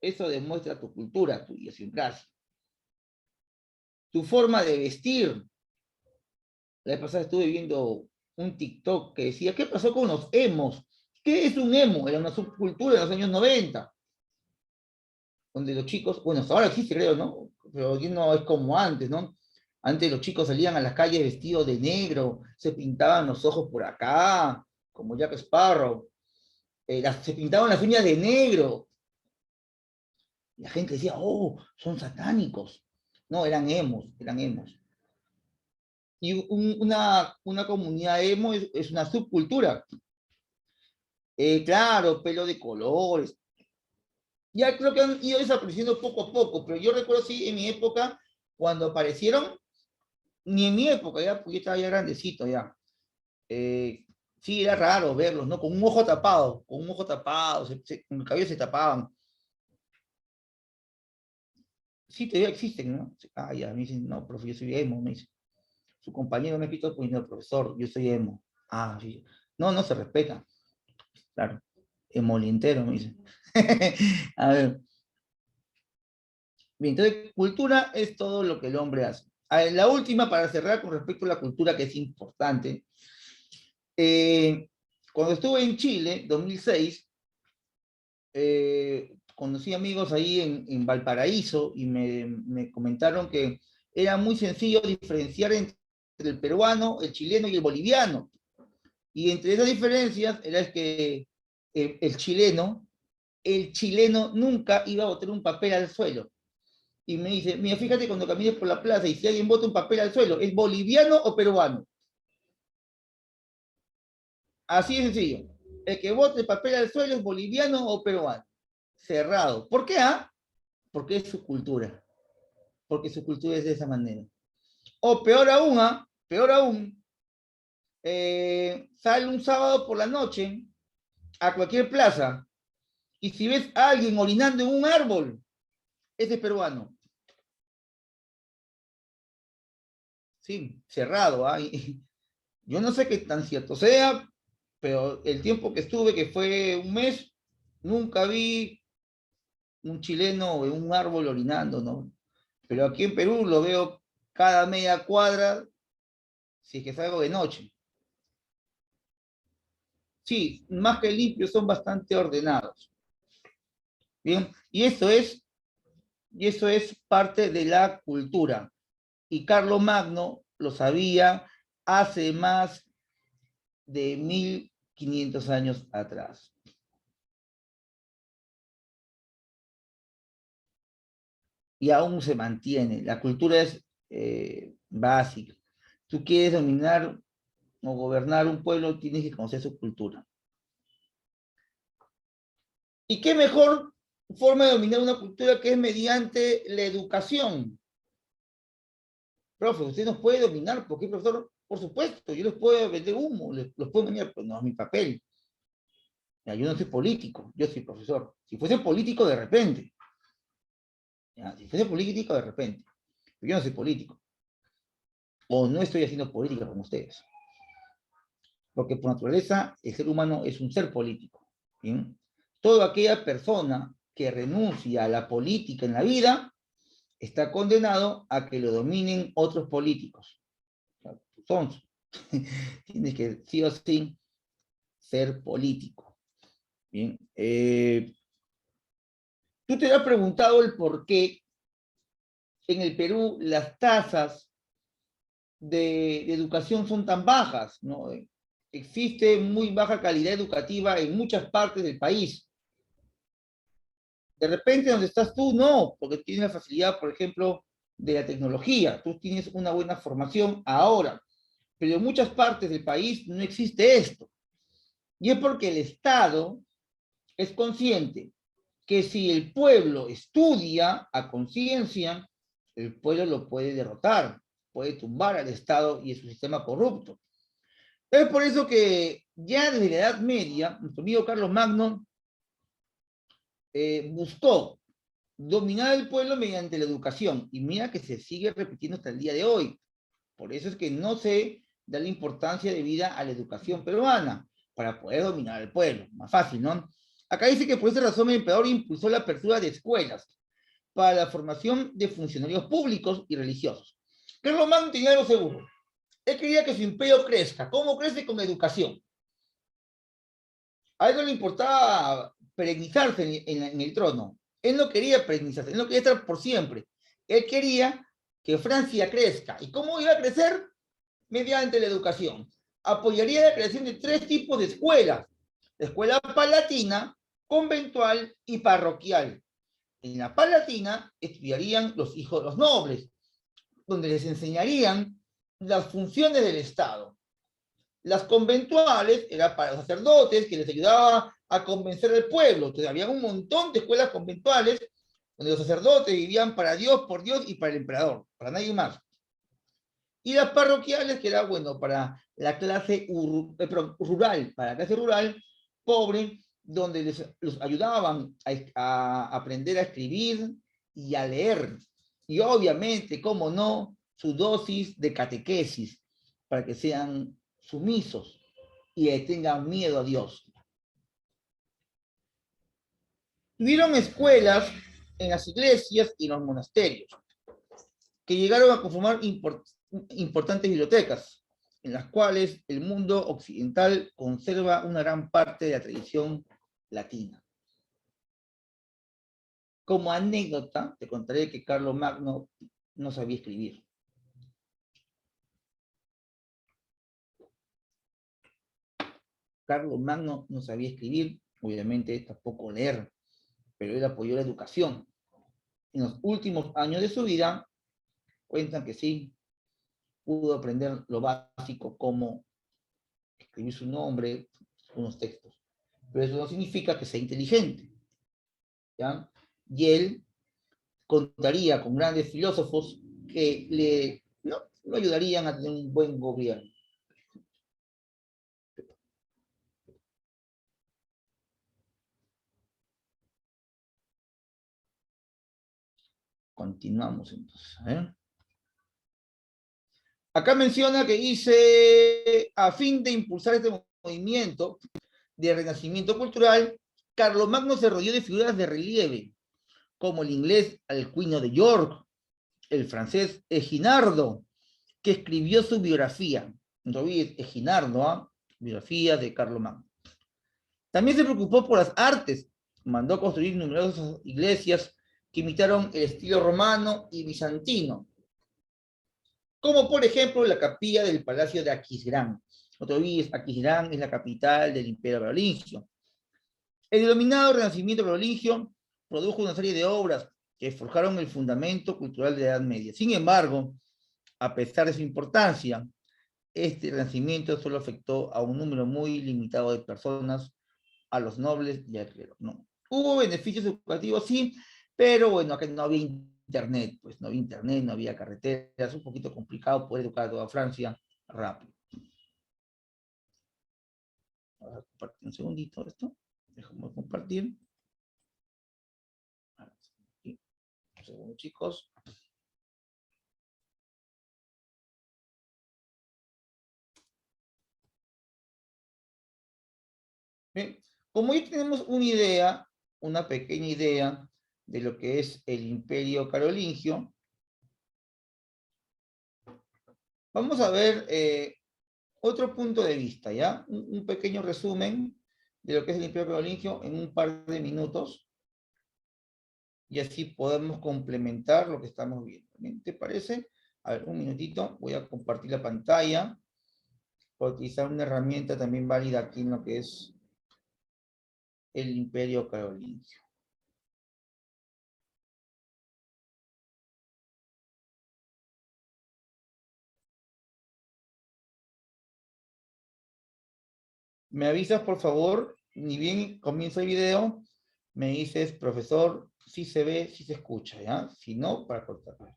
eso demuestra tu cultura, tu idiosincrasia. Tu forma de vestir. La vez pasada estuve viendo un TikTok que decía, ¿qué pasó con los emos? ¿Qué es un emo? Era una subcultura de los años 90 donde los chicos, bueno, hasta ahora existe creo, ¿no? Pero ya no es como antes, ¿no? Antes los chicos salían a las calles vestidos de negro, se pintaban los ojos por acá, como Jack Sparrow, se pintaban las uñas de negro. Y la gente decía, oh, son satánicos. No, eran emos, eran emos. Y una comunidad emo es una subcultura. Claro, pelo de colores. Ya creo que han ido desapareciendo poco a poco, pero yo recuerdo sí en mi época, cuando aparecieron, ni en mi época, ya, porque yo estaba ya grandecito ya. Eh, sí, era raro verlos, ¿no? Con un ojo tapado, con el cabello se tapaban. Sí, todavía existen, ¿no? Ah, ya, me dicen, no, profe, yo soy emo, me dice. Su compañero me quitó, pues no, profesor, yo soy emo. Ah, sí. No se respeta. Claro, emolientero, me dice. A ver, bien, entonces, cultura es todo lo que el hombre hace. A ver, la última, para cerrar con respecto a la cultura, que es importante. Eh, Cuando estuve en Chile, 2006, conocí amigos ahí en Valparaíso y me comentaron que era muy sencillo diferenciar entre el peruano, el chileno y el boliviano. Y entre esas diferencias era que el chileno nunca iba a botar un papel al suelo. Y me dice, mira, fíjate cuando camines por la plaza y si alguien bota un papel al suelo, ¿es boliviano o peruano? Así de sencillo. El que bote el papel al suelo es boliviano o peruano. Cerrado. ¿Por qué? Porque es su cultura. Porque su cultura es de esa manera. O peor aún, sale un sábado por la noche a cualquier plaza y si ves a alguien orinando en un árbol, ese es peruano. Sí, cerrado. Yo no sé qué tan cierto sea, pero el tiempo que estuve, que fue un mes, nunca vi un chileno en un árbol orinando, ¿no? Pero aquí en Perú lo veo cada media cuadra, si es que salgo de noche. Sí, más que limpios, son bastante ordenados. Bien, y eso es parte de la cultura. Y Carlomagno lo sabía hace más de 1500 años atrás. Y aún se mantiene. La cultura es básica. Tú quieres dominar o gobernar un pueblo, tienes que conocer su cultura. ¿Y qué mejor forma de dominar una cultura que es mediante la educación? Profe, usted nos puede dominar, porque profesor, por supuesto, yo les puedo vender humo, los puedo engañar, pero no es mi papel. Ya, yo no soy político, yo soy profesor. Si fuese político, de repente. Ya, si fuese político, de repente. Pero yo no soy político. O no estoy haciendo política con ustedes. Porque por naturaleza el ser humano es un ser político. ¿Bien? Toda aquella persona que renuncia a la política en la vida está condenado a que lo dominen otros políticos. Son. Tienes que sí o sí ser político. Bien. Tú te has preguntado el por qué en el Perú las tasas de educación son tan bajas, ¿no? Existe muy baja calidad educativa en muchas partes del país. De repente, donde estás tú, no, porque tienes la facilidad, por ejemplo, de la tecnología. Tú tienes una buena formación ahora, pero en muchas partes del país no existe esto. Y es porque el Estado es consciente que si el pueblo estudia a conciencia, el pueblo lo puede derrotar, puede tumbar al Estado y a su sistema corrupto. Es por eso que ya desde la Edad Media, nuestro amigo Carlos Magno buscó dominar el pueblo mediante la educación. Y mira que se sigue repitiendo hasta el día de hoy. Por eso es que no se da la importancia debida a la educación peruana, para poder dominar al pueblo. Más fácil, ¿no? Acá dice que por esa razón el emperador impulsó la apertura de escuelas para la formación de funcionarios públicos y religiosos. Carlos Magno tenía algo seguro. Él quería que su imperio crezca. ¿Cómo crece? Con educación. A él no le importaba perennizarse en el trono. Él no quería perennizarse, él no quería estar por siempre. Él quería que Francia crezca. ¿Y cómo iba a crecer? Mediante la educación. Apoyaría la creación de 3 tipos de escuelas: la escuela palatina, conventual y parroquial. En la palatina estudiarían los hijos de los nobles, donde les enseñarían las funciones del Estado. Las conventuales eran para los sacerdotes, que les ayudaba a convencer al pueblo. Entonces había un montón de escuelas conventuales donde los sacerdotes vivían para Dios, por Dios y para el emperador, para nadie más. Y las parroquiales, que era, bueno, para la clase rural, para la clase rural, pobre, donde los ayudaban a aprender a escribir y a leer. Y obviamente, como no, su dosis de catequesis, para que sean sumisos y le tengan miedo a Dios. Tuvieron escuelas en las iglesias y en los monasterios, que llegaron a conformar importantes bibliotecas, en las cuales el mundo occidental conserva una gran parte de la tradición latina. Como anécdota, te contaré que Carlos Magno no sabía escribir. Carlomagno no sabía escribir, obviamente tampoco leer, pero él apoyó la educación. En los últimos años de su vida, cuentan que sí, pudo aprender lo básico como escribir su nombre, unos textos. Pero eso no significa que sea inteligente, ¿ya? Y él contaría con grandes filósofos que lo ayudarían a tener un buen gobierno. Continuamos entonces. Acá menciona que dice, a fin de impulsar este movimiento de renacimiento cultural, Carlomagno se rodeó de figuras de relieve, como el inglés Alcuino de York, el francés Eginardo, que escribió su biografía. No olvides, Eginardo, ¿eh? Biografía de Carlomagno. También se preocupó por las artes, mandó construir numerosas iglesias que imitaron el estilo romano y bizantino, como por ejemplo la capilla del Palacio de Aquisgrán. No te olvides, Aquisgrán es la capital del Imperio Carolingio. El denominado Renacimiento Carolingio produjo una serie de obras que forjaron el fundamento cultural de la Edad Media. Sin embargo, a pesar de su importancia, este renacimiento solo afectó a un número muy limitado de personas, a los nobles y al clero. No. Hubo beneficios educativos, sí, pero bueno, acá no había internet, pues no había internet, no había carreteras, un poquito complicado poder educar a toda Francia rápido. Voy a compartir un segundito esto, déjame compartir. Un segundo, chicos. Bien, como ya tenemos una idea, una pequeña idea de lo que es el Imperio Carolingio, vamos a ver otro punto de vista, ¿ya? Un pequeño resumen de lo que es el Imperio Carolingio en un par de minutos, y así podemos complementar lo que estamos viendo. ¿Bien? ¿Te parece? A ver, un minutito, voy a compartir la pantalla, para utilizar una herramienta también válida aquí en lo que es el Imperio Carolingio. Me avisas, por favor, ni bien comienza el video, me dices, profesor, si se ve, si se escucha, ¿ya? Si no, para cortar. Vale.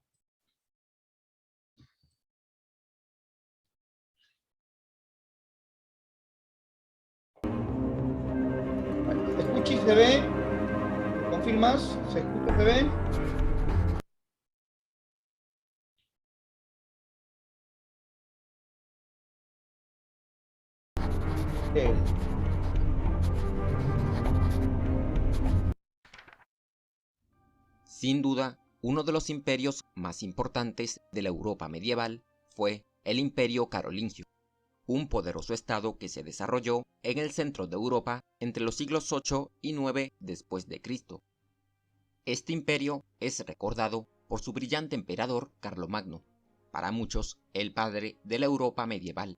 ¿Se escucha y se ve? ¿Confirmas? ¿Se escucha, se ve? Sí. Sin duda, uno de los imperios más importantes de la Europa medieval fue el Imperio Carolingio, un poderoso estado que se desarrolló en el centro de Europa entre los siglos 8 y 9 después de Cristo. Este imperio es recordado por su brillante emperador Carlomagno, para muchos el padre de la Europa medieval.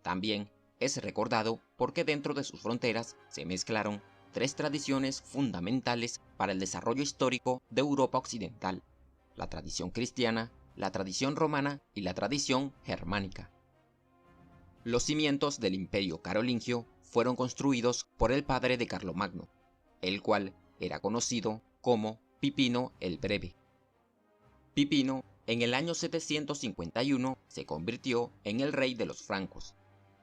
También es recordado porque dentro de sus fronteras se mezclaron tres tradiciones fundamentales para el desarrollo histórico de Europa occidental: la tradición cristiana, la tradición romana y la tradición germánica. Los cimientos del Imperio Carolingio fueron construidos por el padre de Carlomagno, el cual era conocido como Pipino el Breve. Pipino, en el año 751, se convirtió en el rey de los francos.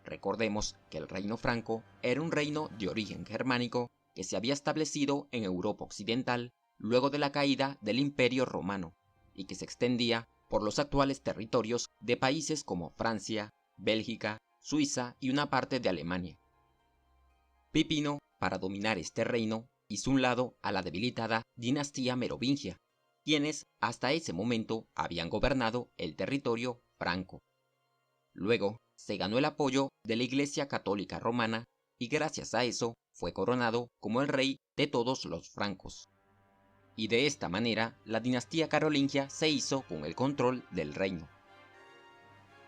Recordemos que el reino franco era un reino de origen germánico que se había establecido en Europa occidental luego de la caída del Imperio romano y que se extendía por los actuales territorios de países como Francia, Bélgica, Suiza y una parte de Alemania. Pipino, para dominar este reino, hizo un lado a la debilitada dinastía merovingia, quienes hasta ese momento habían gobernado el territorio franco. Luego se ganó el apoyo de la Iglesia Católica Romana y gracias a eso fue coronado como el rey de todos los francos. Y de esta manera la dinastía carolingia se hizo con el control del reino.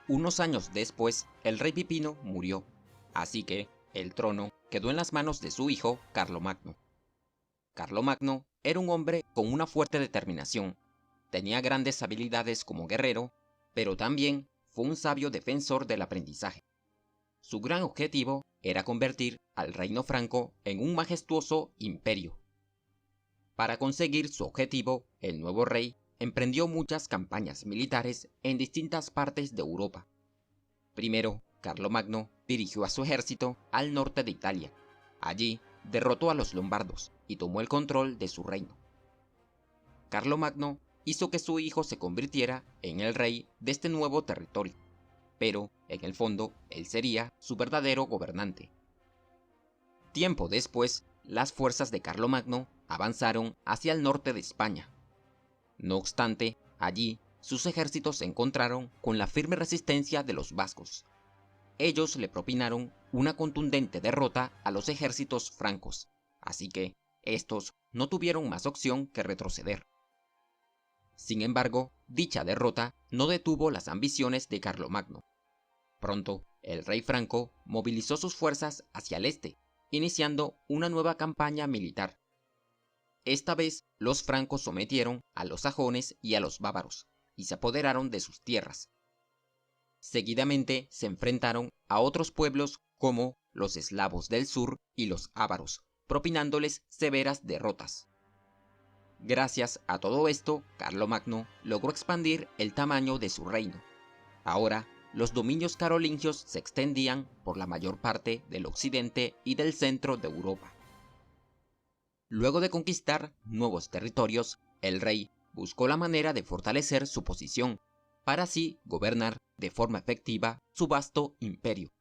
Unos años después, el rey Pipino murió, así que El trono quedó en las manos de su hijo Carlomagno. Carlomagno era un hombre con una fuerte determinación, tenía grandes habilidades como guerrero, pero también fue un sabio defensor del aprendizaje. Su gran objetivo era convertir al reino franco en un majestuoso imperio. Para conseguir su objetivo, el nuevo rey emprendió muchas campañas militares en distintas partes de Europa. Primero, Carlomagno dirigió a su ejército al norte de Italia. Allí derrotó a los lombardos y tomó el control de su reino. Carlomagno hizo que su hijo se convirtiera en el rey de este nuevo territorio, pero en el fondo él sería su verdadero gobernante. Tiempo después, las fuerzas de Carlomagno avanzaron hacia el norte de España. No obstante, allí sus ejércitos se encontraron con la firme resistencia de los vascos. Ellos le propinaron una contundente derrota a los ejércitos francos, así que estos no tuvieron más opción que retroceder. Sin embargo, dicha derrota no detuvo las ambiciones de Carlomagno. Pronto, el rey franco movilizó sus fuerzas hacia el este, iniciando una nueva campaña militar. Esta vez, los francos sometieron a los sajones y a los bávaros, y se apoderaron de sus tierras. Seguidamente se enfrentaron a otros pueblos como los eslavos del sur y los ávaros, propinándoles severas derrotas. Gracias a todo esto, Carlomagno logró expandir el tamaño de su reino. Ahora, los dominios carolingios se extendían por la mayor parte del occidente y del centro de Europa. Luego de conquistar nuevos territorios, el rey buscó la manera de fortalecer su posición, para así gobernar de forma efectiva su vasto imperio.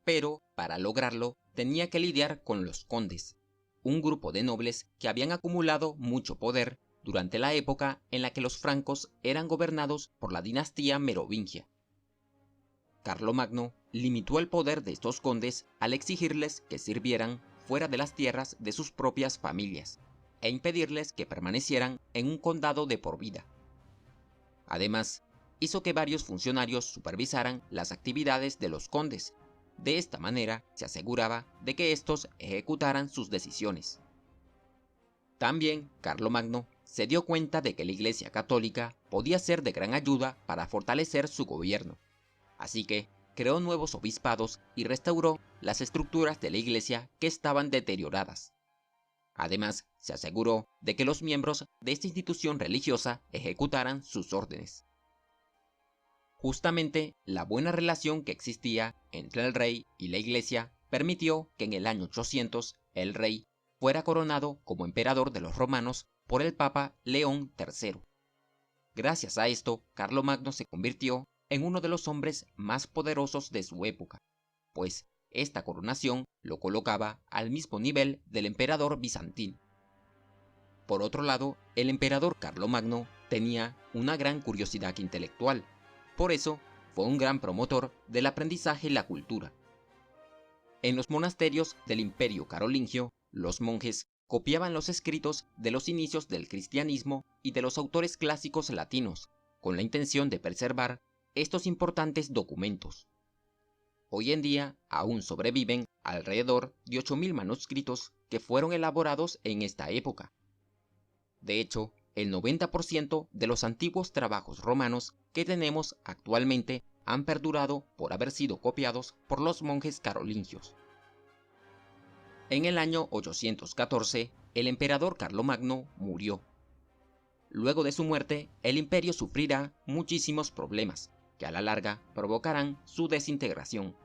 Pero, para lograrlo, tenía que lidiar con los condes, un grupo de nobles que habían acumulado mucho poder durante la época en la que los francos eran gobernados por la dinastía merovingia. Carlomagno limitó el poder de estos condes al exigirles que sirvieran fuera de las tierras de sus propias familias, e impedirles que permanecieran en un condado de por vida. Además, hizo que varios funcionarios supervisaran las actividades de los condes. De esta manera se aseguraba de que estos ejecutaran sus decisiones. También Carlomagno se dio cuenta de que la Iglesia Católica podía ser de gran ayuda para fortalecer su gobierno. Así que creó nuevos obispados y restauró las estructuras de la Iglesia que estaban deterioradas. Además, se aseguró de que los miembros de esta institución religiosa ejecutaran sus órdenes. Justamente la buena relación que existía entre el rey y la Iglesia permitió que en el año 800 el rey fuera coronado como emperador de los romanos por el Papa León III. Gracias a esto, Carlomagno se convirtió en uno de los hombres más poderosos de su época, pues esta coronación lo colocaba al mismo nivel del emperador bizantino. Por otro lado, el emperador Carlomagno tenía una gran curiosidad intelectual, por eso fue un gran promotor del aprendizaje y la cultura. En los monasterios del Imperio Carolingio, los monjes copiaban los escritos de los inicios del cristianismo y de los autores clásicos latinos, con la intención de preservar estos importantes documentos. Hoy en día aún sobreviven alrededor de 8.000 manuscritos que fueron elaborados en esta época. De hecho, el 90% de los antiguos trabajos romanos que tenemos actualmente han perdurado por haber sido copiados por los monjes carolingios. En el año 814, el emperador Carlomagno murió. Luego de su muerte, el imperio sufrirá muchísimos problemas, que a la larga provocarán su desintegración.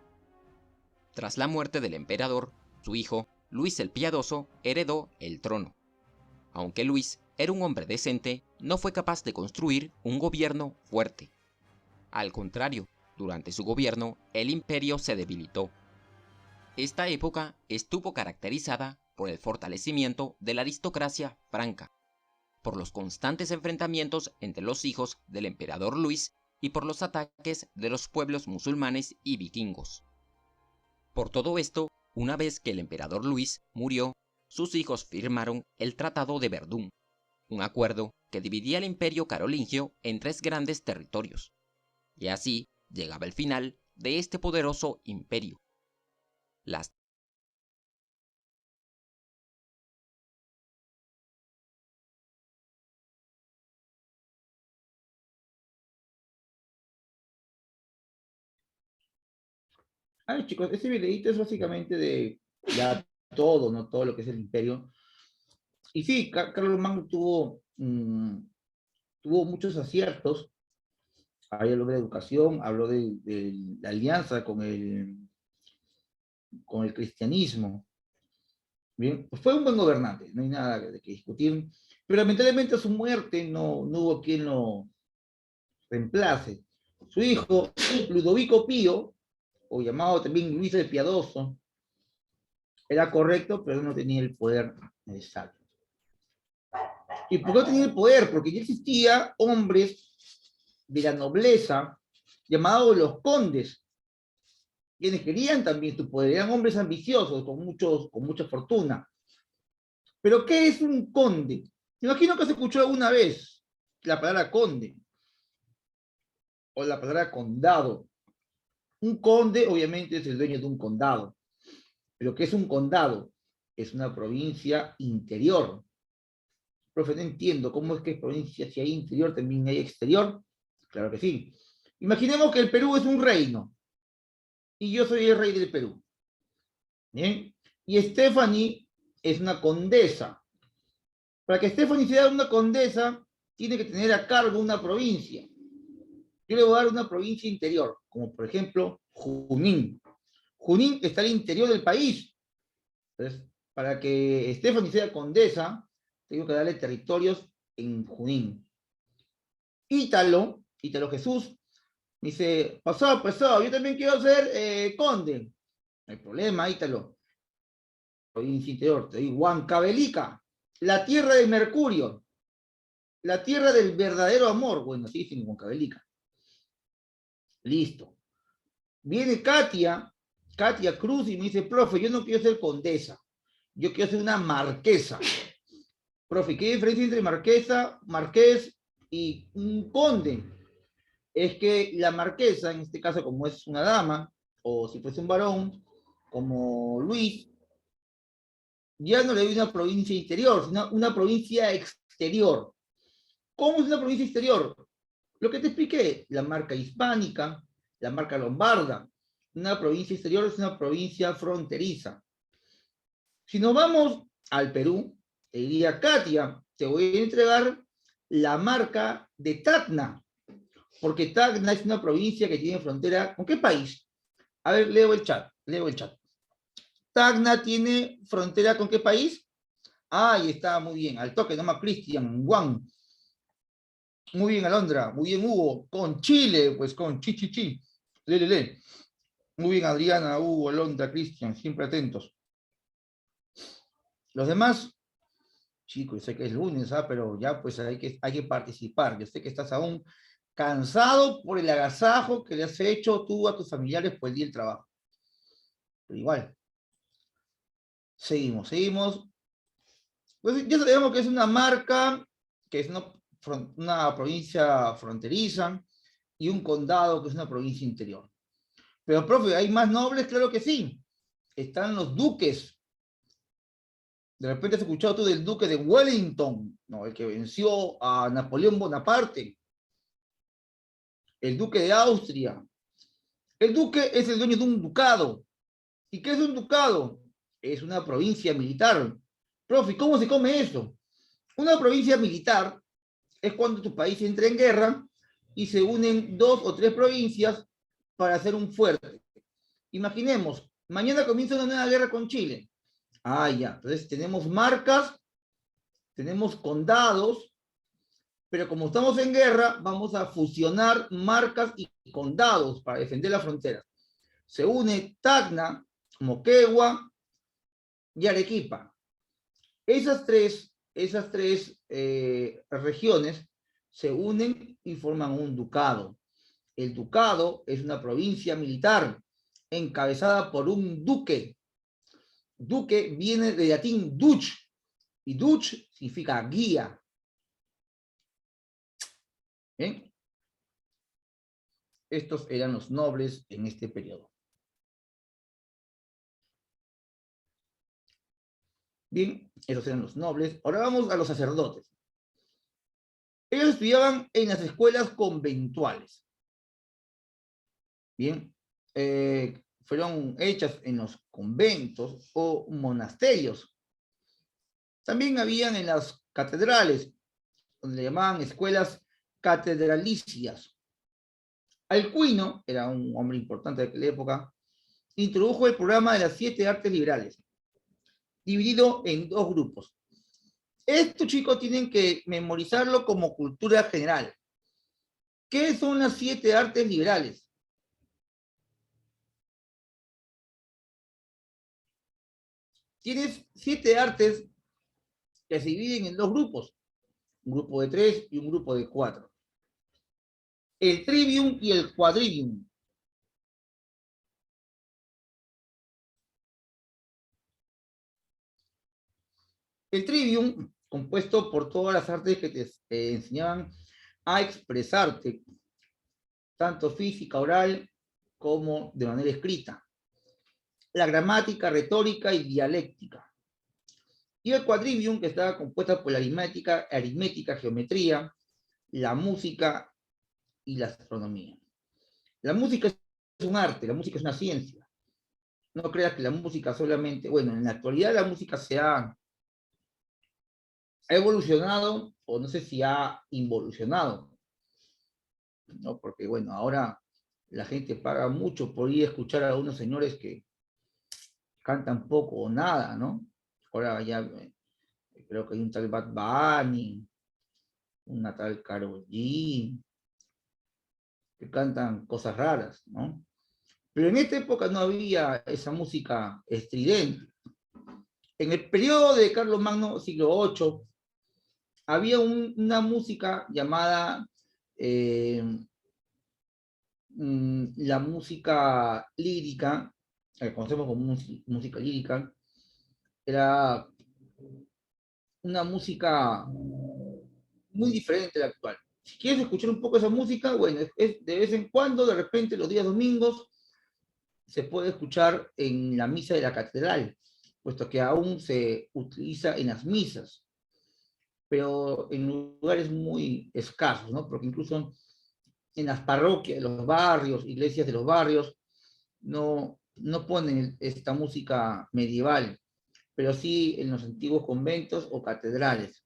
Tras la muerte del emperador, su hijo, Luis el Piadoso, heredó el trono. Aunque Luis era un hombre decente, no fue capaz de construir un gobierno fuerte. Al contrario, durante su gobierno, el imperio se debilitó. Esta época estuvo caracterizada por el fortalecimiento de la aristocracia franca, por los constantes enfrentamientos entre los hijos del emperador Luis y por los ataques de los pueblos musulmanes y vikingos. Por todo esto, una vez que el emperador Luis murió, sus hijos firmaron el Tratado de Verdún, un acuerdo que dividía el imperio carolingio en 3 grandes territorios. Y así llegaba el final de este poderoso imperio. Las A ver, chicos, este videito es básicamente de ya todo, ¿no? Todo lo que es el imperio. Y sí, Carlos Magno tuvo muchos aciertos. Ahí habló de la educación, habló de la alianza con el cristianismo. Bien, pues fue un buen gobernante, no hay nada de que discutir. Pero lamentablemente a su muerte no hubo quien lo reemplace. Su hijo, Ludovico Pío, o llamado también Luis el Piadoso, era correcto, pero no tenía el poder necesario. ¿Y por qué no tenía el poder? Porque ya existían hombres de la nobleza llamados los condes, quienes querían también su poder, eran hombres ambiciosos, con mucha fortuna. Pero ¿qué es un conde? Me imagino que se escuchó alguna vez la palabra conde o la palabra condado. Un conde obviamente es el dueño de un condado. ¿Pero qué es un condado? Es una provincia interior. Profe, no entiendo cómo es que es provincia, si hay interior también hay exterior. Claro que sí. Imaginemos que el Perú es un reino y yo soy el rey del Perú. ¿Bien? Y Stephanie es una condesa. Para que Stephanie sea una condesa, tiene que tener a cargo una provincia. Yo le voy a dar una provincia interior, como por ejemplo Junín. Junín está al interior del país. Entonces, para que Stephanie sea condesa, tengo que darle territorios en Junín. Ítalo Jesús, dice, pasó, yo también quiero ser conde. No hay problema, Ítalo. Provincia interior, te digo, Huancavelica, la tierra de Mercurio, la tierra del verdadero amor. Bueno, sí, sin Huancavelica. Listo. Viene Katia Cruz, y me dice, profe, yo no quiero ser condesa, yo quiero ser una marquesa. Profe, ¿qué diferencia entre marquesa, marqués y un conde? Es que la marquesa, en este caso, como es una dama, o si fuese un varón, como Luis, ya no le doy una provincia interior, sino una provincia exterior. ¿Cómo es una provincia exterior? Lo que te expliqué, la marca hispánica, la marca lombarda. Una provincia exterior es una provincia fronteriza. Si nos vamos al Perú, te diría, Katia, te voy a entregar la marca de Tacna, porque Tacna es una provincia que tiene frontera ¿con qué país? A ver, leo el chat. Tacna tiene frontera ¿con qué país? Ahí está, muy bien, al toque, nomás Cristian, Juan. Muy bien, Alondra, muy bien, Hugo, con Chile, pues con Chi. Le. Muy bien, Adriana, Hugo, Alondra, Cristian, siempre atentos. Los demás, chicos, sé que es lunes, pero ya pues hay que participar. Yo sé que estás aún cansado por el agasajo que le has hecho tú a tus familiares por el día del trabajo. Pero igual, seguimos. Pues ya sabemos que es una marca, que es una provincia fronteriza, y un condado que es una provincia interior. Pero, profe, ¿hay más nobles? Claro que sí. Están los duques. De repente has escuchado tú del duque de Wellington, ¿no? El que venció a Napoleón Bonaparte. El duque de Austria. El duque es el dueño de un ducado. ¿Y qué es un ducado? Es una provincia militar. Profe, ¿cómo se come eso? Una provincia militar es cuando tu país entra en guerra y se unen dos o tres provincias para hacer un fuerte. Imaginemos, mañana comienza una nueva guerra con Chile. Ah, ya, entonces tenemos marcas, tenemos condados, pero como estamos en guerra, vamos a fusionar marcas y condados para defender la frontera. Se une Tacna, Moquegua y Arequipa. Esas tres regiones se unen y forman un ducado. El ducado es una provincia militar encabezada por un duque. Duque viene del latín duc, y duc significa guía. ¿Bien? Estos eran los nobles en este periodo. Bien, esos eran los nobles. Ahora vamos a los sacerdotes. Ellos estudiaban en las escuelas conventuales. Bien, fueron hechas en los conventos o monasterios. También habían en las catedrales, donde le llamaban escuelas catedralicias. Alcuino, era un hombre importante de aquella época, introdujo el programa de las 7 artes liberales, dividido en 2 grupos. Estos chicos tienen que memorizarlo como cultura general. ¿Qué son las 7 artes liberales? Tienes 7 artes que se dividen en 2 grupos, un grupo de 3 y un grupo de 4. El trivium y el quadrivium. El trivium, compuesto por todas las artes que te enseñaban a expresarte, tanto física, oral, como de manera escrita. La gramática, retórica y dialéctica. Y el quadrivium, que estaba compuesta por la aritmética, geometría, la música y la astronomía. La música es un arte, la música es una ciencia. No creas que la música solamente, bueno, en la actualidad la música se ha evolucionado, o no sé si ha involucionado, ¿no? Porque, bueno, ahora la gente paga mucho por ir a escuchar a unos señores que cantan poco o nada, ¿no? Ahora ya creo que hay un tal Bad Bunny, una tal Karol G, que cantan cosas raras, ¿no? Pero en esta época no había esa música estridente. En el periodo de Carlomagno, siglo VIII, había una música llamada la música lírica, que conocemos como música lírica, era una música muy diferente de la actual. Si quieres escuchar un poco esa música, bueno, es de vez en cuando, de repente los días domingos, se puede escuchar en la misa de la catedral, puesto que aún se utiliza en las misas, pero en lugares muy escasos, ¿no? Porque incluso en las parroquias de los barrios, iglesias de los barrios, no ponen esta música medieval, pero sí en los antiguos conventos o catedrales.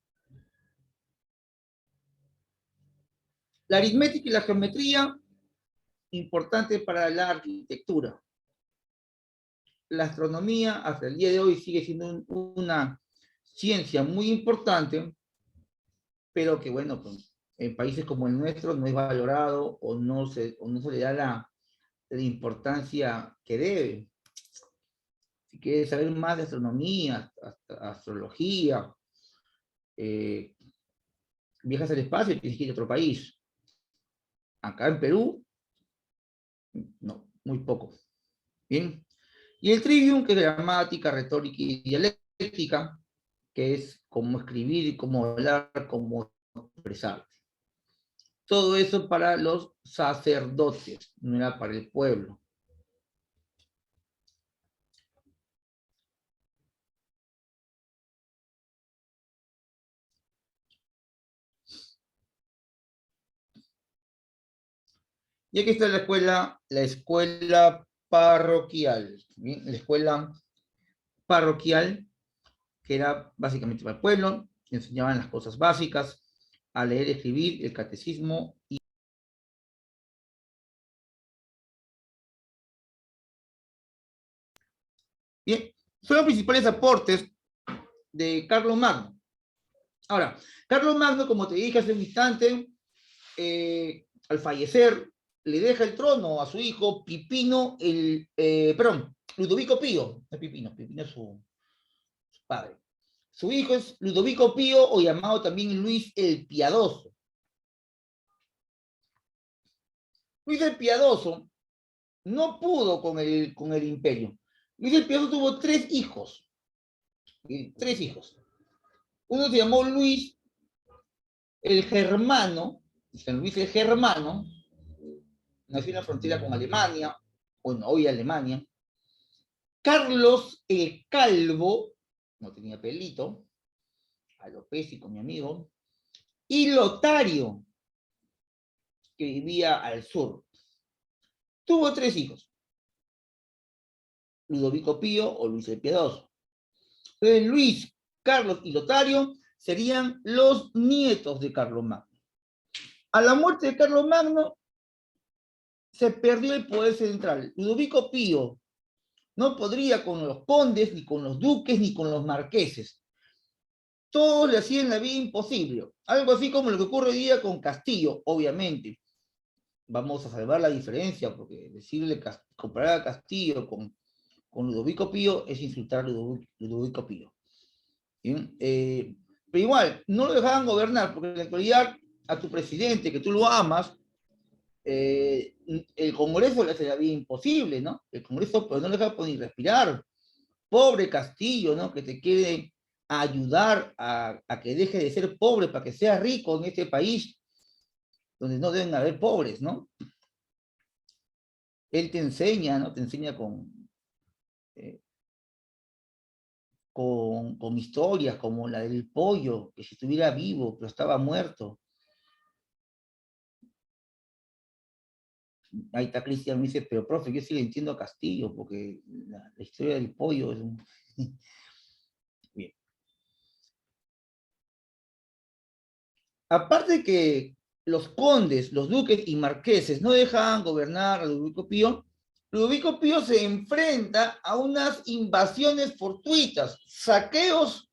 La aritmética y la geometría, importante para la arquitectura. La astronomía hasta el día de hoy sigue siendo una ciencia muy importante, pero que, bueno, pues, en países como el nuestro no es valorado o no se le da la importancia que debe. Si quieres saber más de astronomía, astrología, viajas al espacio y tienes que ir a otro país. Acá en Perú, no, muy poco. Bien. Y el trivium, que es gramática, retórica y dialéctica, que es cómo escribir, cómo hablar, cómo expresarte. Todo eso para los sacerdotes, no era para el pueblo. Y aquí está la escuela parroquial. ¿Bien? La escuela parroquial, que era básicamente para el pueblo, enseñaban las cosas básicas, a leer, escribir, el catecismo y... Bien, son los principales aportes de Carlomagno. Ahora, Carlomagno, como te dije hace un instante, al fallecer, le deja el trono a su hijo Pipino, perdón, Ludovico Pío, no es Pipino, Pipino es su padre. Su hijo es Ludovico Pío, o llamado también Luis el Piadoso. Luis el Piadoso no pudo con el imperio. Luis el Piadoso tuvo 3 hijos. 3 hijos. Uno se llamó Luis el Germano, San Luis el Germano, nació en la frontera con Alemania, bueno, hoy Alemania. Carlos el Calvo, no tenía pelito, alopésico, mi amigo, y Lotario, que vivía al sur. Tuvo 3 hijos, Ludovico Pío o Luis el Piadoso. Luis, Carlos y Lotario serían los nietos de Carlomagno. A la muerte de Carlomagno se perdió el poder central. Ludovico Pío no podría con los condes, ni con los duques, ni con los marqueses. Todos le hacían la vida imposible. Algo así como lo que ocurre hoy día con Castillo, obviamente. Vamos a salvar la diferencia, porque decirle, comparar a Castillo con Ludovico Pío es insultar a Ludovico Pío. Pero igual, no lo dejaban gobernar, porque en la actualidad a tu presidente, que tú lo amas, el Congreso le hace la vida imposible, ¿no? El Congreso pues, no le deja ni respirar. Pobre Castillo, ¿no? Que te quiere ayudar a que deje de ser pobre para que sea rico en este país, donde no deben haber pobres, ¿no? Él te enseña, ¿no? Te enseña con historias como la del pollo, que si estuviera vivo, pero estaba muerto. Ahí está Cristian, me dice, pero profe, yo sí le entiendo a Castillo, porque la historia del pollo es un... Bien. Aparte que los condes, los duques y marqueses no dejaban gobernar a Ludovico Pío se enfrenta a unas invasiones fortuitas, saqueos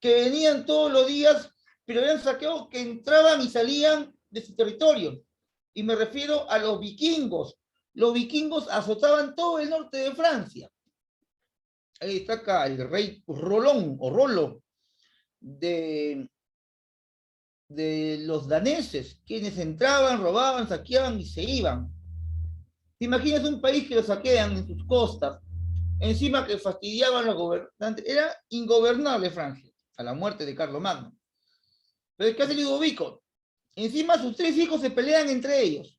que venían todos los días, pero eran saqueos que entraban y salían de su territorio. Y me refiero a los vikingos. Los vikingos azotaban todo el norte de Francia. Ahí está acá el rey Rolón o Rolo de los daneses, quienes entraban, robaban, saqueaban y se iban. ¿Te imaginas un país que lo saquean en sus costas? Encima que fastidiaban los gobernantes. Era ingobernable Francia, a la muerte de Carlomagno. Pero es que hace Ludovico. Encima sus 3 hijos se pelean entre ellos,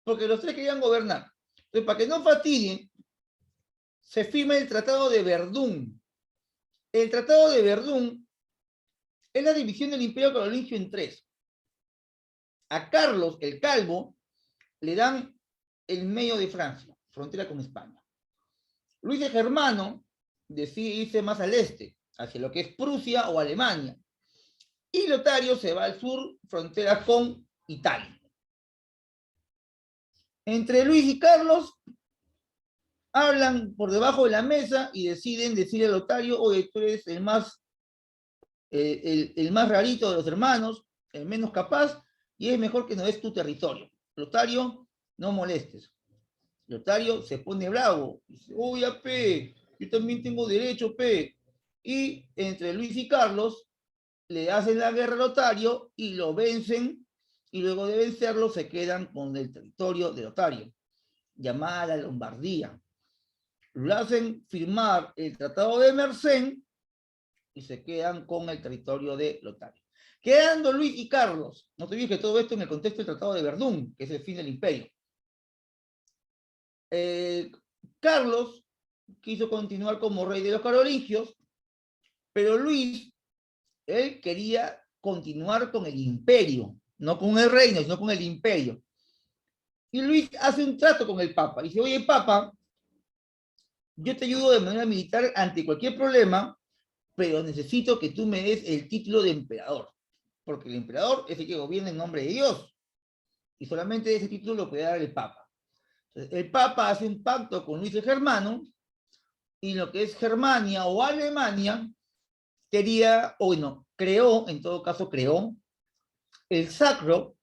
porque los 3 querían gobernar. Entonces, para que no fastidien, se firma el Tratado de Verdún. El Tratado de Verdún es la división del Imperio Carolingio en 3. A Carlos el Calvo le dan el medio de Francia, frontera con España. Luis de Germano decide irse más al este, hacia lo que es Prusia o Alemania. Y Lotario se va al sur, frontera con Italia. Entre Luis y Carlos hablan por debajo de la mesa y deciden decirle a Lotario, oye, tú eres el más rarito de los hermanos, el menos capaz, y es mejor que no des tu territorio. Lotario, no molestes. Lotario se pone bravo, dice, oye, pe, yo también tengo derecho, pe. Y entre Luis y Carlos le hacen la guerra a Lotario y lo vencen, y luego de vencerlo se quedan con el territorio de Lotario, llamada la Lombardía. Lo hacen firmar el Tratado de Mersenne y se quedan con el territorio de Lotario. Quedando Luis y Carlos, no te olvides que todo esto en el contexto del Tratado de Verdún, que es el fin del imperio. Carlos quiso continuar como rey de los carolingios, pero Luis, él quería continuar con el imperio, no con el reino, sino con el imperio. Y Luis hace un trato con el Papa. Dice, oye, Papa, yo te ayudo de manera militar ante cualquier problema, pero necesito que tú me des el título de emperador, porque el emperador es el que gobierna en nombre de Dios, y solamente ese título lo puede dar el Papa. Entonces, el Papa hace un pacto con Luis de Germano, y lo que es Germania o Alemania, quería, o no, creó, en todo caso creó, el sacro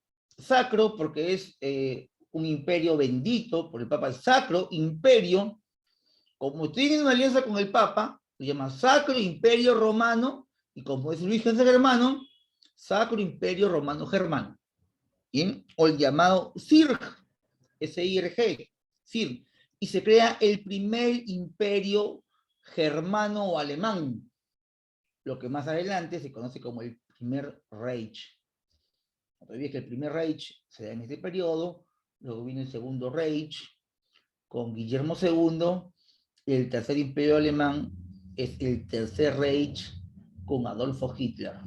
porque es un imperio bendito por el Papa, el Sacro Imperio, como tiene una alianza con el Papa, se llama Sacro Imperio Romano, y como es Luis Germano, Sacro Imperio Romano Germano, ¿bien? O el llamado SIRG, S-I-R-G, SIRG, y se crea el primer imperio germano o alemán, lo que más adelante se conoce como el primer Reich. No te olvides que el primer Reich se da en este periodo, luego viene el segundo Reich con Guillermo II, y el tercer imperio alemán es el Tercer Reich con Adolfo Hitler.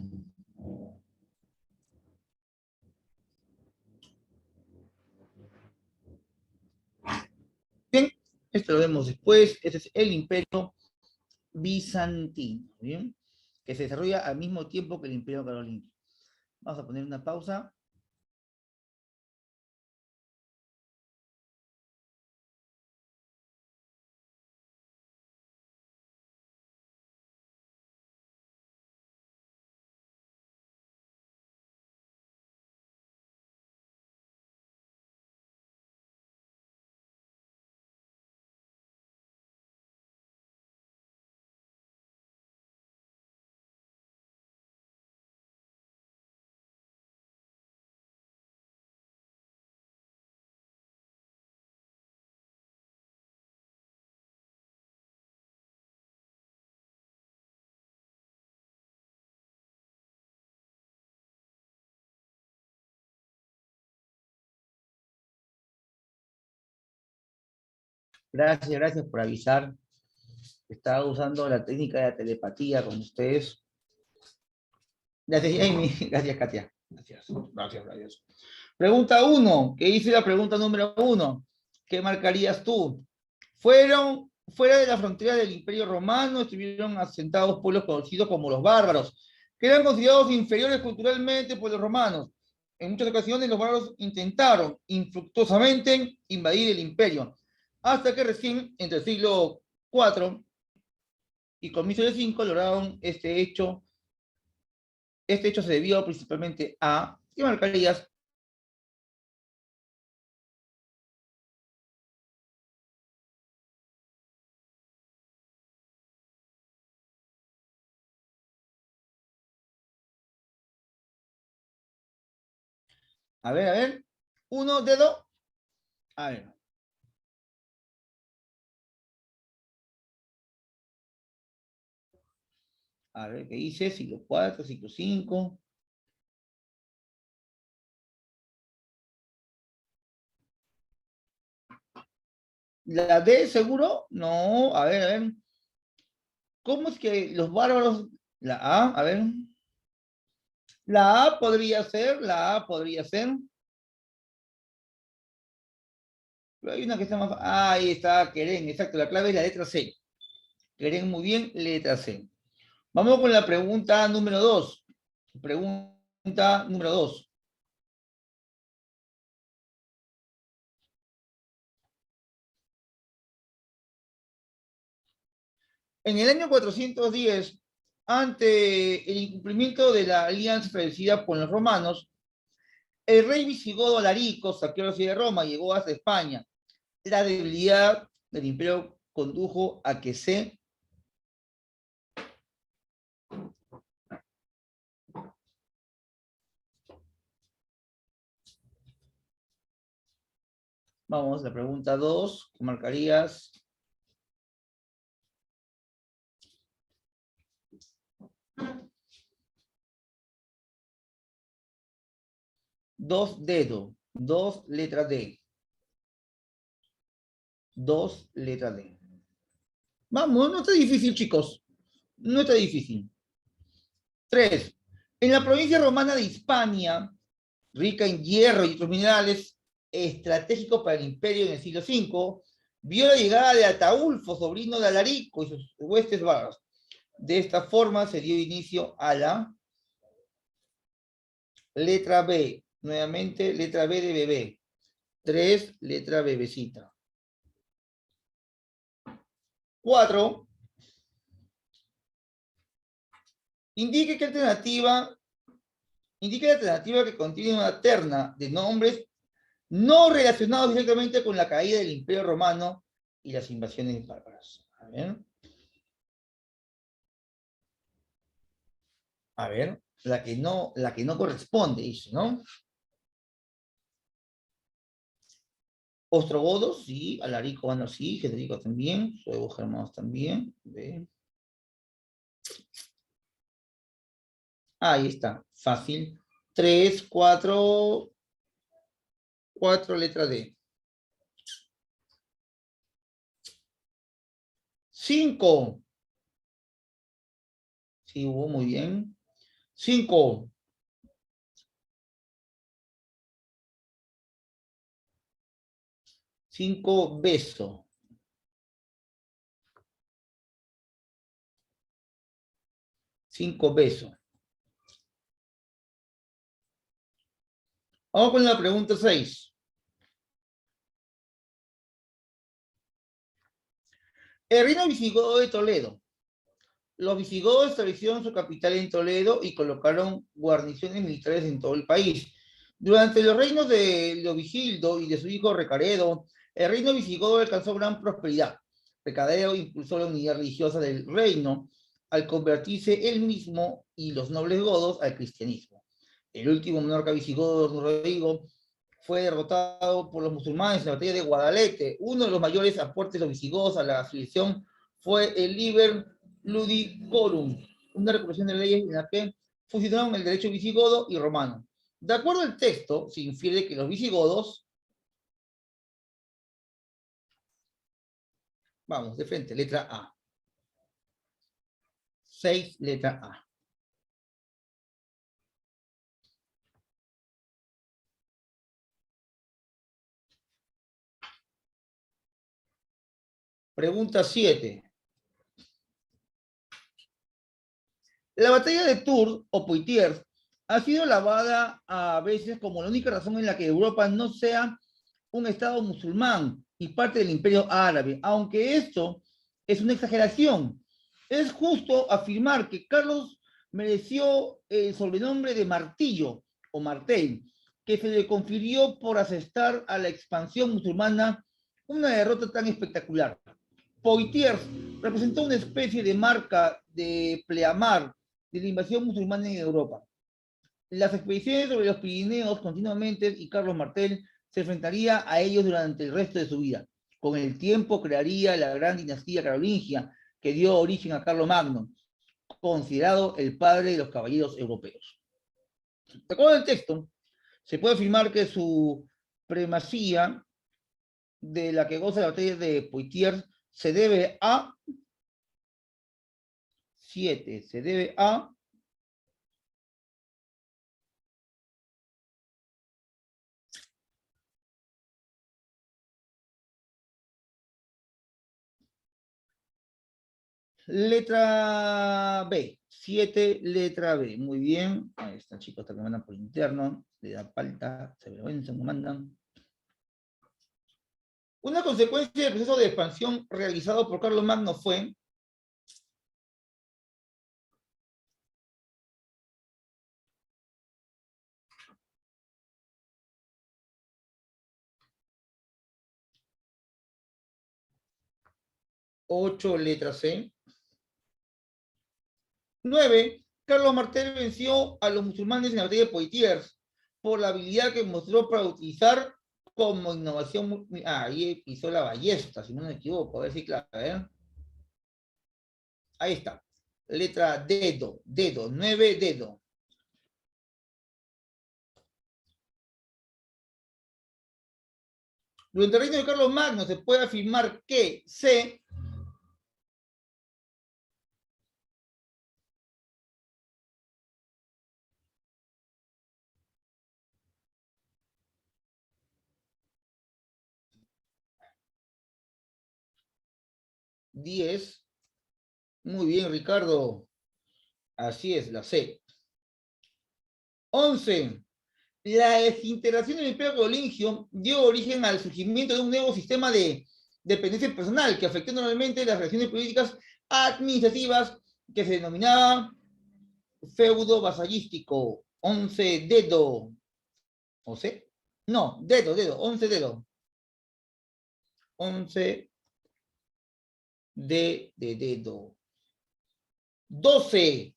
Bien, esto lo vemos después. Este es el Imperio Bizantino, ¿bien? Que se desarrolla al mismo tiempo que el Imperio Carolingio. Vamos a poner una pausa. Gracias por avisar. Estaba usando la técnica de la telepatía con ustedes. Gracias, Amy. Gracias, Katia. Gracias. Pregunta 1. ¿Qué dice la pregunta número 1? ¿Qué marcarías tú? Fueron fuera de la frontera del Imperio Romano, estuvieron asentados pueblos conocidos como los bárbaros, que eran considerados inferiores culturalmente por los romanos. En muchas ocasiones los bárbaros intentaron infructuosamente invadir el imperio, hasta que recién entre el siglo IV y comienzo del V lograron este hecho. Este hecho se debió principalmente a, ¿qué marcarías? A ver. Uno, dedo. A ver. A ver, ¿qué dice? Siglo IV, siglo V. ¿La D seguro? No, a ver. ¿Cómo es que los bárbaros... La A, a ver. La A podría ser, Pero hay una que está más... ahí está, Querén, exacto, la clave es la letra C. Querén muy bien, letra C. Vamos con la pregunta número 2. Pregunta número 2. En el año 410, ante el incumplimiento de la alianza establecida con los romanos, el rey visigodo Alarico saqueó la ciudad de Roma y llegó hasta España. La debilidad del imperio condujo a que se... Vamos, la pregunta 2, ¿cómo marcarías? Dos dedos, dos letras D. Dos letras D. Vamos, no está difícil, chicos. No está difícil. 3. En la provincia romana de Hispania, rica en hierro y otros minerales, estratégico para el imperio en el siglo V, vio la llegada de Ataulfo, sobrino de Alarico y sus huestes bárbaros. De esta forma se dio inicio a la letra B. Nuevamente, letra B de bebé. 3, letra bebecita. 4. Indique la alternativa que contiene una terna de nombres no relacionados directamente con la caída del Imperio Romano y las invasiones bárbaras. A ver, la que no corresponde, dice, ¿no? Ostrogodos, sí, Alarico, bueno, sí, Federico también, Suevos Germanos también. ¿Ve? Ahí está, fácil. 3, 4 letras D. 5. Sí hubo, muy bien. 5. 5, beso. 5 besos. Vamos con la pregunta 6. El reino visigodo de Toledo. Los visigodos establecieron su capital en Toledo y colocaron guarniciones militares en todo el país. Durante los reinos de Leovigildo y de su hijo Recaredo, el reino visigodo alcanzó gran prosperidad. Recaredo impulsó la unidad religiosa del reino al convertirse él mismo y los nobles godos al cristianismo. El último monarca visigodo, Rodrigo, fue derrotado por los musulmanes en la batalla de Guadalete. Uno de los mayores aportes de los visigodos a la civilización fue el Liber Ludicorum, una recopilación de leyes en la que fusionaron el derecho visigodo y romano. De acuerdo al texto, se infiere que los visigodos, vamos, de frente, letra A. 6, letra A. Pregunta 7. La batalla de Tours o Poitiers ha sido alabada a veces como la única razón en la que Europa no sea un estado musulmán y parte del imperio árabe, aunque esto es una exageración. Es justo afirmar que Carlos mereció el sobrenombre de martillo o martel, que se le confirió por asestar a la expansión musulmana una derrota tan espectacular. Poitiers representó una especie de marca de pleamar de la invasión musulmana en Europa. Las expediciones sobre los Pirineos continuamente y Carlos Martel se enfrentaría a ellos durante el resto de su vida. Con el tiempo crearía la gran dinastía carolingia que dio origen a Carlos Magno, considerado el padre de los caballeros europeos. De acuerdo al texto, se puede afirmar que su primacía de la que goza la batalla de Poitiers se debe a 7, se debe a letra B, 7, letra B. Muy bien. Ahí están, chicos, hasta que me mandan por interno. Le da falta, se vergüenza, me mandan. Una consecuencia del proceso de expansión realizado por Carlos Magno fue 8, letra C. 9. Carlos Martel venció a los musulmanes en la batalla de Poitiers por la habilidad que mostró para utilizar como innovación. Ahí pisó la ballesta, si no me equivoco. A ver si claro, ahí está. Letra dedo, 9, dedo. Durante el reino de Carlos Magno se puede afirmar que C 10. Muy bien, Ricardo. Así es, la C. 11. La desintegración del imperio carolingio dio origen al surgimiento de un nuevo sistema de dependencia personal que afectó enormemente las relaciones políticas administrativas que se denominaba feudo vasallístico. 11, dedo. ¿O C? No, dedo, 11 dedo. 11 de dedo. 12.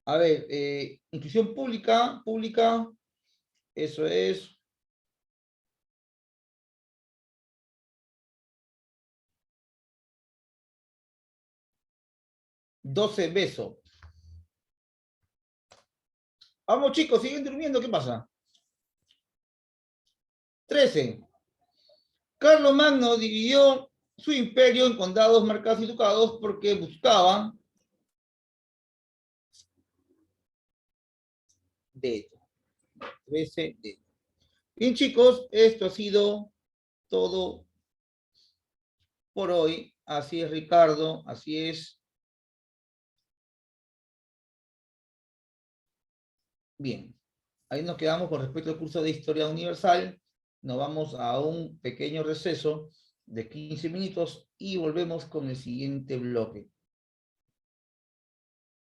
A ver, inclusión pública, eso es. Doce besos. Vamos, chicos, siguen durmiendo, ¿qué pasa? 13. Carlos Magno dividió su imperio en condados, marcados y ducados porque buscaban veto. 13 de. Bien, chicos, esto ha sido todo por hoy. Así es, Ricardo, así es. Bien, ahí nos quedamos con respecto al curso de Historia Universal. Nos vamos a un pequeño receso de 15 minutos y volvemos con el siguiente bloque.